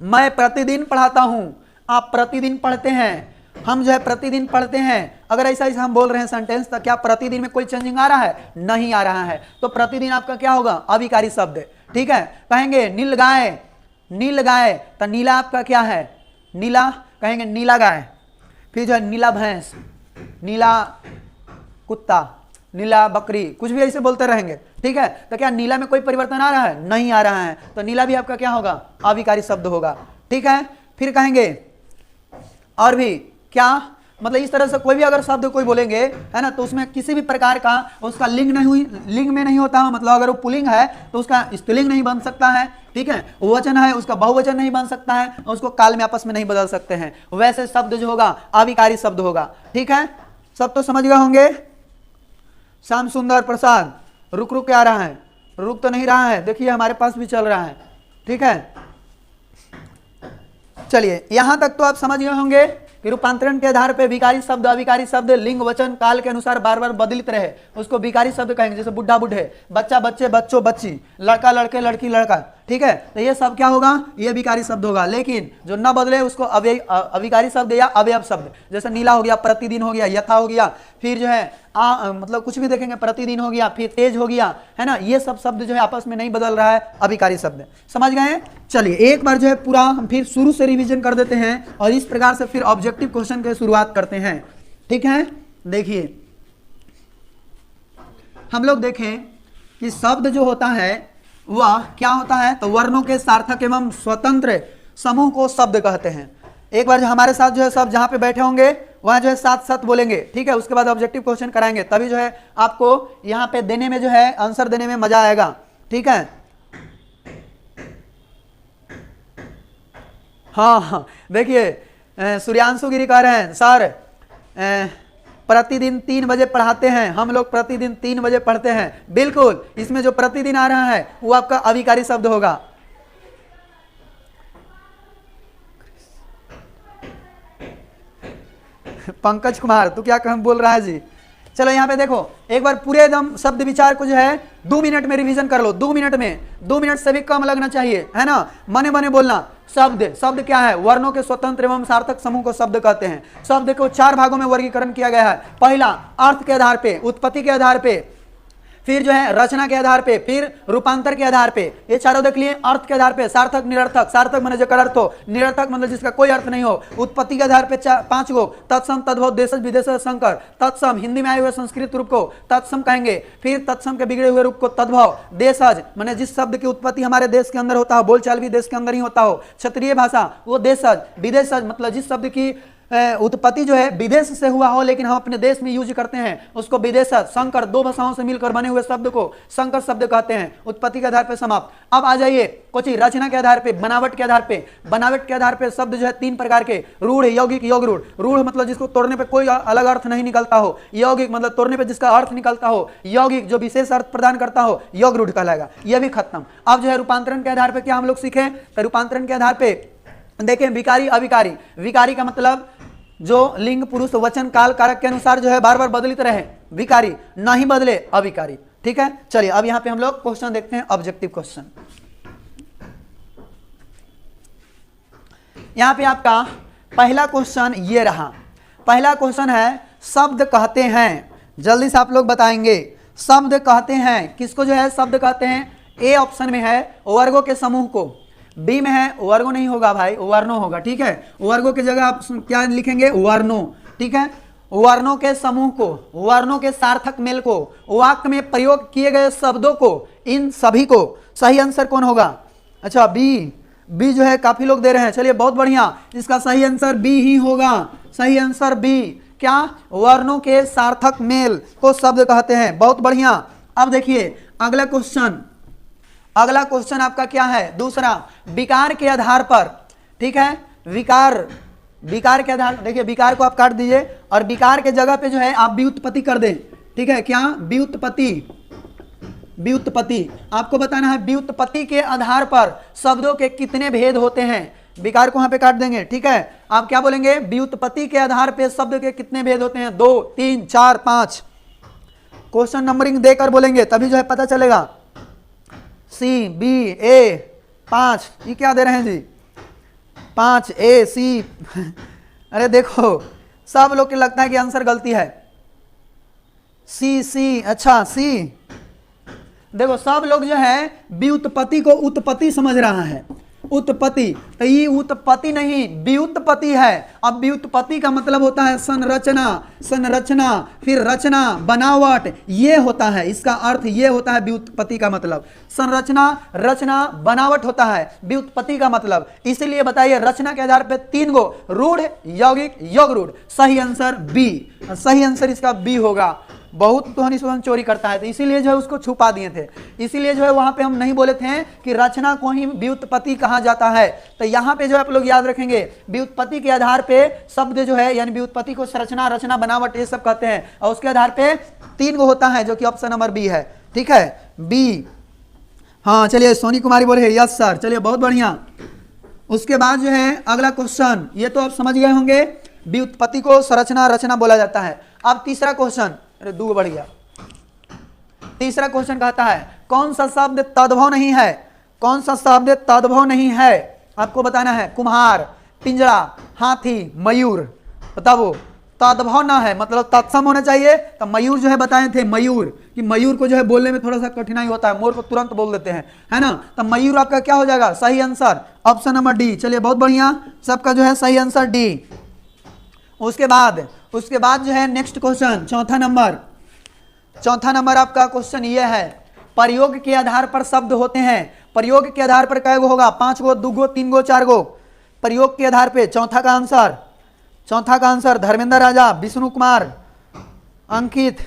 मैं प्रतिदिन पढ़ाता हूं, आप प्रतिदिन पढ़ते हैं, हम जो है प्रतिदिन पढ़ते हैं, अगर ऐसा ऐसा हम बोल रहे हैं सेंटेंस, तो क्या प्रतिदिन में कोई चेंजिंग आ रहा है? नहीं आ रहा है। तो प्रतिदिन आपका क्या होगा? अविकारी शब्द। ठीक है, कहेंगे नील गाय, नील गाय, तो नीला आपका क्या है? नीला, कहेंगे नीला गाय। फिर जो है नीला भैंस, नीला कुत्ता, नीला बकरी, कुछ भी ऐसे बोलते रहेंगे। ठीक है, तो क्या नीला में कोई परिवर्तन आ रहा है? नहीं आ रहा है, तो नीला भी आपका क्या होगा? अविकारी शब्द होगा। ठीक है, फिर कहेंगे और भी क्या, मतलब इस तरह से कोई भी अगर शब्द कोई बोलेंगे, है ना, तो उसमें किसी भी प्रकार का उसका लिंग नहीं हुई, लिंग में नहीं होता, मतलब अगर वो पुल्लिंग है तो उसका स्त्रीलिंग नहीं बन सकता है। ठीक है, वचन है उसका बहुवचन नहीं बन सकता है, और उसको काल में आपस में नहीं बदल सकते हैं। वैसे शब्द जो होगा अविकारी शब्द होगा। ठीक है, सब तो समझ गए होंगे। श्याम सुंदर प्रसाद, रुक रुक के आ रहा है, रुक तो नहीं रहा है, देखिए हमारे पास भी चल रहा है। ठीक है, चलिए यहां तक तो आप समझ गए होंगे कि रूपांतरण के आधार पे विकारी शब्द, अविकारी शब्द लिंग वचन काल के अनुसार बार बार बदलित रहे, उसको विकारी शब्द कहेंगे। जैसे बुढ़ा बुढ़े, बच्चा बच्चे, बच्चों बच्ची, लड़का लड़के, लड़की लड़का। ठीक है, तो ये सब क्या होगा? ये विकारी शब्द होगा। लेकिन जो न बदले उसको अविकारी शब्द या अवयव शब्द, जैसे नीला हो गया, प्रतिदिन हो गया, यथा हो गया, फिर जो है मतलब कुछ भी देखेंगे, प्रतिदिन हो गया, फिर तेज हो गया, है ना, ये सब शब्द जो है आपस में नहीं बदल रहा है, अविकारी शब्द। समझ गए? चलिए एक बार जो है पूरा हम फिर शुरू से रिवीजन कर देते हैं, और इस प्रकार से फिर ऑब्जेक्टिव क्वेश्चन की शुरुआत करते हैं। ठीक है, देखिए हम लोग देखें कि शब्द जो होता है वह क्या होता है, तो वर्णों के सार्थक एवं स्वतंत्र समूह को शब्द कहते हैं। एक बार जो हमारे साथ जो है सब जहां पे बैठे होंगे वहां जो है साथ साथ बोलेंगे। ठीक है, उसके बाद ऑब्जेक्टिव क्वेश्चन कराएंगे, तभी जो है आपको यहाँ पे देने में जो है आंसर देने में मजा आएगा। ठीक है, हाँ हाँ, देखिए सूर्यांशु गिरी कह रहे हैं सर प्रतिदिन 3 बजे पढ़ाते हैं, हम लोग प्रतिदिन 3 बजे पढ़ते हैं। बिल्कुल, इसमें जो प्रतिदिन आ रहा है वो आपका अविकारी शब्द होगा। पंकज कुमार, तू क्या बोल रहा है जी? चलो यहाँ पे देखो, एक बार पूरे एकदम शब्द विचार को जो है 2 मिनट में रिवीजन कर लो। 2 मिनट में, 2 मिनट से भी कम लगना चाहिए, है ना, मने मने बोलना। शब्द, शब्द क्या है? वर्णों के स्वतंत्र एवं सार्थक समूह को शब्द कहते हैं। शब्द को 4 भागों में वर्गीकरण किया गया है। पहला अर्थ के आधार पे, उत्पत्ति के आधार पे, फिर जो है रचना के आधार पे, फिर रूपांतर के आधार पे। ये चारों देख लिए। अर्थ के आधार पे सार्थक, निरर्थक, सार्थक माने जेकर अर्थ हो, निरर्थक मतलब जिसका कोई अर्थ नहीं हो। उत्पत्ति के आधार पे 5 गो, तत्सम, तद्भव, देशज, विदेशज, संकर। तत्सम हिंदी में आए हुए संस्कृत रूप को तत्सम कहेंगे, फिर तत्सम के बिगड़े हुए रूप को तद्भव। देशज माने जिस शब्द की उत्पत्ति हमारे देश के अंदर होता हो, बोलचाल भी देश के अंदर ही होता हो, क्षेत्रीय भाषा, वो देशज। विदेशज मतलब जिस शब्द की उत्पत्ति जो है विदेश से हुआ हो लेकिन हम अपने देश में यूज करते हैं, उसको विदेशज। संकर, 2 भाषाओं से मिलकर बने हुए शब्द को संकर शब्द कहते हैं। उत्पत्ति के आधार पे समाप्त। अब आ जाइए कुछ रचना के आधार पे, बनावट के आधार पे। बनावट के आधार पे शब्द जो है 3 प्रकार के, रूढ़, यौगिक, योग रूढ़। रूढ़ मतलब जिसको तोड़ने पे कोई अलग अर्थ नहीं निकलता हो। यौगिक मतलब तोड़ने पे जिसका अर्थ निकलता हो। यौगिक जो विशेष अर्थ प्रदान करता हो, योग रूढ़ कहलाएगा। यह भी खत्म। अब जो है रूपांतरण के आधार पे क्या हम लोग सीखे, तो रूपांतरण के आधार पे देखें विकारी, अविकारी। विकारी का मतलब जो लिंग, पुरुष, वचन, काल, कारक के अनुसार जो है बार बार बदलित रहे, विकारी। नहीं बदले, अविकारी। ठीक है, चलिए अब यहां पे हम लोग क्वेश्चन देखते हैं, ऑब्जेक्टिव क्वेश्चन। यहां पे आपका पहला क्वेश्चन ये रहा। पहला क्वेश्चन है शब्द कहते हैं, जल्दी से आप लोग बताएंगे। शब्द कहते हैं किसको जो है शब्द कहते हैं? ए ऑप्शन में है वर्गों के समूह को, बी में है वर्गो नहीं होगा भाई, वर्णों होगा। ठीक है, वर्गों की जगह आप क्या लिखेंगे? वर्णों। ठीक है, वर्णों के समूह को, वर्णों के सार्थक मेल को, वाक्य में प्रयोग किए गए शब्दों को, इन सभी को। सही आंसर कौन होगा? अच्छा बी, बी जो है काफी लोग दे रहे हैं। चलिए बहुत बढ़िया, इसका सही आंसर बी ही होगा। सही आंसर बी। क्या? वर्णों के सार्थक मेल को शब्द कहते हैं। बहुत बढ़िया। अब देखिए अगला क्वेश्चन, अगला क्वेश्चन आपका क्या है? दूसरा, विकार के आधार पर। ठीक है, विकार, विकार के आधार, देखिए विकार को आप काट दीजिए और विकार के जगह पे जो है आप व्युत्पत्ति कर दें। ठीक है, क्या? व्युत्पत्ति। व्युत्पत्ति आपको बताना है, व्युत्पत्ति के आधार पर शब्दों के कितने भेद होते हैं। विकार को यहाँ पे काट देंगे। ठीक है, आप क्या बोलेंगे? व्युत्पत्ति के आधार पे शब्द के कितने भेद होते हैं? 2, 3, 4, 5। क्वेश्चन नंबरिंग देकर बोलेंगे तभी जो है पता चलेगा। सी, बी, ए 5, ये क्या दे रहे हैं जी? 5 ए सी। अरे देखो सब लोग के लगता है कि आंसर गलती है। सी, अच्छा सी। देखो सब लोग जो है व्युत्पत्ति को उत्पत्ति समझ रहा है, उत्पत्ति, तो ये उत्पत्ति नहीं व्युत्पत्ति है। अब व्युत्पत्ति का मतलब होता है संरचना, संरचना, फिर रचना, बनावट, ये होता है, इसका अर्थ ये होता है व्युत्पत्ति का मतलब। संरचना, रचना, बनावट होता है व्युत्पत्ति का मतलब। इसीलिए बताइए रचना के आधार पर 3 गो रूढ़, यौगिक, योग रूढ़। सही आंसर बी, सही आंसर इसका बी होगा। बहुत ध्वनि शोधन चोरी करता है, तो इसीलिए जो है उसको छुपा दिए थे। इसीलिए जो है वहां पे हम नहीं बोले थे कि रचना को ही व्युत्पत्ति कहा जाता है। तो यहाँ पे जो है आप लोग याद रखेंगे व्युत्पत्ति के आधार पे शब्द जो है, यानी व्युत्पत्ति को संरचना, रचना, बनावट ये सब कहते हैं, और उसके आधार पे 3 गो होता है, जो कि ऑप्शन नंबर बी है। ठीक है, बी। हाँ चलिए, सोनी कुमारी बोले यस सर, चलिए बहुत बढ़िया। उसके बाद जो है अगला क्वेश्चन, ये तो आप समझ गए होंगे व्युत्पत्ति को संरचना, रचना बोला जाता है। अब तीसरा क्वेश्चन, अरे 2 बढ़ गया। तीसरा क्वेश्चन कहता है कौन सा शब्द तद्भव नहीं है, कौन सा शब्द तद्भव नहीं है, आपको बताना है। कुम्हार, पिंजरा, हाथी, मयूर, बताओ। तद्भव ना है मतलब तत्सम होना चाहिए। तो मयूर जो है बताए थे, मयूर, कि मयूर को जो है बोलने में थोड़ा सा कठिनाई होता है, मोर को तुरंत बोल देते हैं, है ना। तो मयूर आपका क्या हो जाएगा, सही आंसर ऑप्शन नंबर डी। चलिए बहुत बढ़िया, सबका जो है सही आंसर डी। उसके बाद जो है नेक्स्ट क्वेश्चन, चौथा नंबर आपका क्वेश्चन ये है, प्रयोग के आधार पर शब्द होते हैं। प्रयोग के आधार पर कै गो होगा, 5 गो, 2 गो, 3 गो, 4 गो। प्रयोग के आधार पे चौथा का आंसर धर्मेंद्र राजा, विष्णु कुमार, अंकित,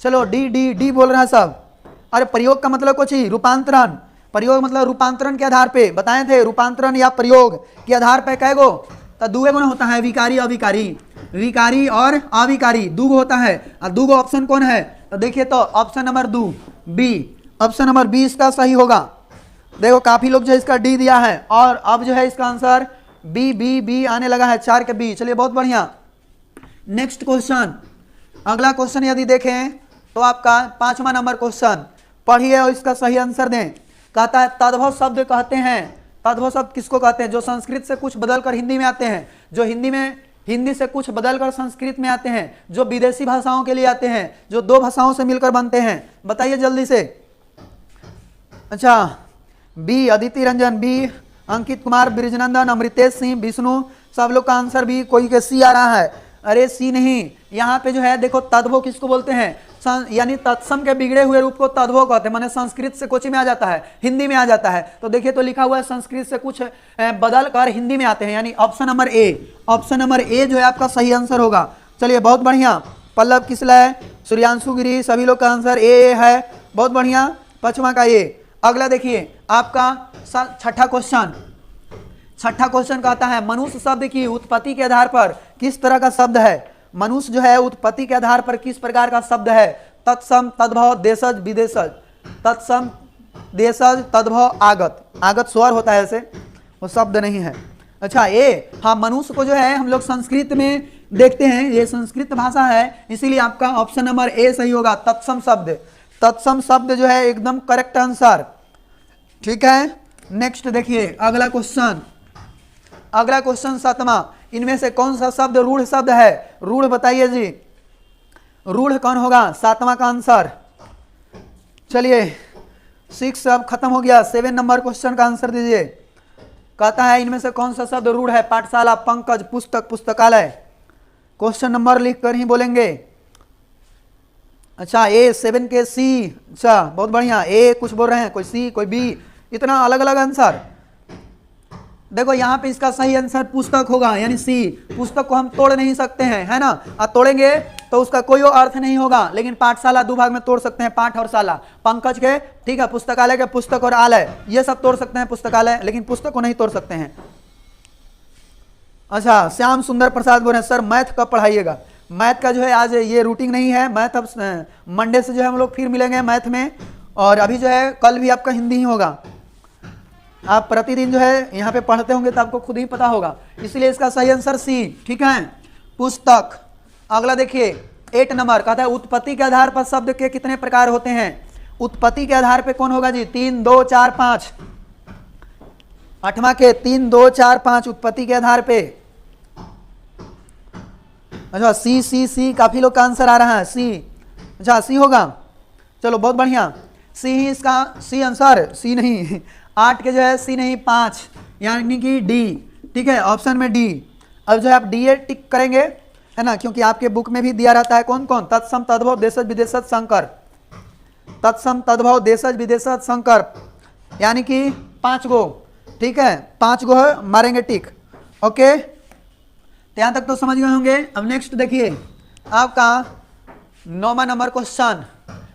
चलो डी बोल रहा है सब। अरे प्रयोग का मतलब कुछ ही, रूपांतरण, प्रयोग मतलब रूपांतरण के आधार पे बताए थे, रूपांतरण या प्रयोग के आधार पे कै गो, तो 2 गो होता है, विकारी, अविकारी, विकारी और अविकारी 2 गो होता है। और 2 गो ऑप्शन कौन है, तो देखिए तो option number 2 B, option number B इसका सही होगा। देखो काफी लोग जो है इसका डी दिया है, और अब जो है इसका आंसर बी आने लगा है, 4 के बी। चलिए बहुत बढ़िया। नेक्स्ट क्वेश्चन, अगला क्वेश्चन यदि देखें तो आपका 5वां नंबर क्वेश्चन पढ़िए और इसका सही आंसर दें। कहता है तद्भव शब्द कहते हैं, तद्भव शब्द किसको कहते हैं, जो संस्कृत से कुछ बदलकर हिंदी में आते हैं, जो हिंदी से कुछ बदलकर संस्कृत में आते हैं, जो विदेशी भाषाओं के लिए आते हैं, जो 2 भाषाओं से मिलकर बनते हैं। बताइए जल्दी से। अच्छा बी अदिति रंजन, बी अंकित कुमार, ब्रिजनंदन, अमृतेश सिंह, विष्णु, सब लोग का आंसर भी, कोई के सी आ रहा है। अरे सी नहीं, यहाँ पे जो है देखो तद्भव किसको बोलते हैं, यानी तत्सम के बिगड़े हुए रूप को तद्भव कहते हैं, माने संस्कृत से कुछ में आ जाता है, हिंदी में आ जाता है। तो देखिए तो लिखा हुआ है संस्कृत से कुछ बदल कर हिंदी में आते हैं, यानी option number A, option number A जो है आपका सही आंसर होगा। चलिए बहुत बढ़िया। पल्लव किसलय, सूर्यांशु गिरी, सभी लोग का आंसर ए है, बहुत बढ़िया। 5वां का ए। अगला देखिए आपका 6ठा क्वेश्चन कहता है मनुष्य शब्द की उत्पत्ति के आधार पर किस तरह का शब्द है। मनुष्य जो है उत्पत्ति के आधार पर किस प्रकार का शब्द है। तत्सम, तद्भव, देशज, विदेशज। तत्सम, देशज, तद्भव, आगत। आगत स्वर होता है, ऐसे वो शब्द नहीं है। अच्छा ए, हाँ मनुष्य को जो है हम लोग संस्कृत में देखते हैं, ये संस्कृत भाषा है, इसीलिए आपका ऑप्शन नंबर ए सही होगा। तत्सम शब्द, तत्सम शब्द जो है एकदम करेक्ट आंसर। ठीक है, नेक्स्ट देखिए अगला क्वेश्चन 7वां। इनमें से कौन सा शब्द रूढ़ शब्द है, रूढ़ बताइए जी, रूढ़ कौन होगा। 7वां का आंसर। चलिए 6 अब खत्म हो गया, 7 नंबर क्वेश्चन का आंसर दीजिए। कहता है इनमें से कौन सा शब्द रूढ़ है। पाठशाला, पंकज, पुस्तक, पुस्तकालय। क्वेश्चन नंबर लिख कर ही बोलेंगे। अच्छा ए 7 के सी, अच्छा बहुत बढ़िया। ए कुछ बोल रहे हैं, कोई सी, कोई बी, इतना अलग अलग आंसर। देखो यहाँ पे इसका सही आंसर पुस्तक होगा, यानी सी। पुस्तक को हम तोड़ नहीं सकते हैं, है ना, और तोड़ेंगे तो उसका कोई अर्थ नहीं होगा। लेकिन पाठशाला 2 भाग में तोड़ सकते हैं, पाठ और शाला। पंकज के, ठीक है, पुस्तकालय के पुस्तक और आलय, ये सब तोड़ सकते हैं पुस्तकालय, लेकिन पुस्तक को नहीं तोड़ सकते हैं। अच्छा श्याम सुंदर प्रसाद बोल रहे हैं सर मैथ कब पढ़ाइएगा। मैथ का जो है आज ये रूटीन नहीं है, मैथ अब मंडे से जो है हम लोग फिर मिलेंगे मैथ में, और अभी जो है कल भी आपका हिंदी ही होगा। आप प्रतिदिन जो है यहाँ पे पढ़ते होंगे तो आपको खुद ही पता होगा, इसलिए इसका सही आंसर सी। ठीक है, पुस्तक। अगला देखिए 8 नंबर कहता है उत्पत्ति के आधार पर शब्द के कितने प्रकार होते हैं। उत्पत्ति के आधार पे कौन होगा जी, 3, 2, 4, 5। 8वां के 3, 2, 4, 5 उत्पत्ति के आधार पे। अच्छा सी काफी लोग का आंसर आ रहा है सी। अच्छा सी होगा, चलो बहुत बढ़िया। सी ही इसका सी आंसर, सी नहीं 8 के जो है सी नहीं 5, यानी कि डी। ठीक है, ऑप्शन में डी। अब जो है आप डी टिक करेंगे, है ना, क्योंकि आपके बुक में भी दिया रहता है कौन कौन, तत्सम तद्भव देशज विदेशज संकर, तत्सम तद्भव देशज विदेशज संकर, यानी कि 5 गो। ठीक है, 5 गो है, मारेंगे टिक। ओके, तो यहाँ तक तो समझ गए होंगे। अब नेक्स्ट देखिए आपका 9वां नंबर क्वेश्चन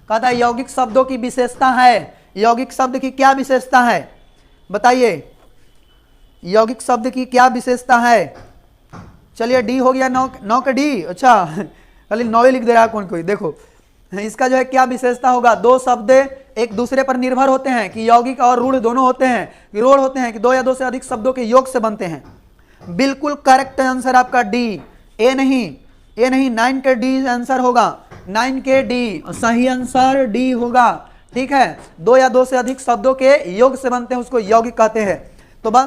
कहता है यौगिक शब्दों की विशेषता है। यौगिक शब्द की क्या विशेषता है बताइए, यौगिक शब्द की क्या विशेषता है। चलिए डी हो गया, 9 का डी। अच्छा खाली 9 ही लिख दे रहा है कोई कोई, देखो इसका जो है क्या विशेषता होगा, दो शब्द एक दूसरे पर निर्भर होते हैं कि यौगिक और रूढ़ दोनों होते हैं, विरोध होते हैं कि दो या दो से अधिक शब्दों के योग से बनते हैं। बिल्कुल करेक्ट आंसर आपका डी, ए नहीं 9 के डी आंसर होगा, 9 के डी सही आंसर डी होगा। ठीक है, दो या दो से अधिक शब्दों के योग से बनते हैं, उसको यौगिक कहते हैं।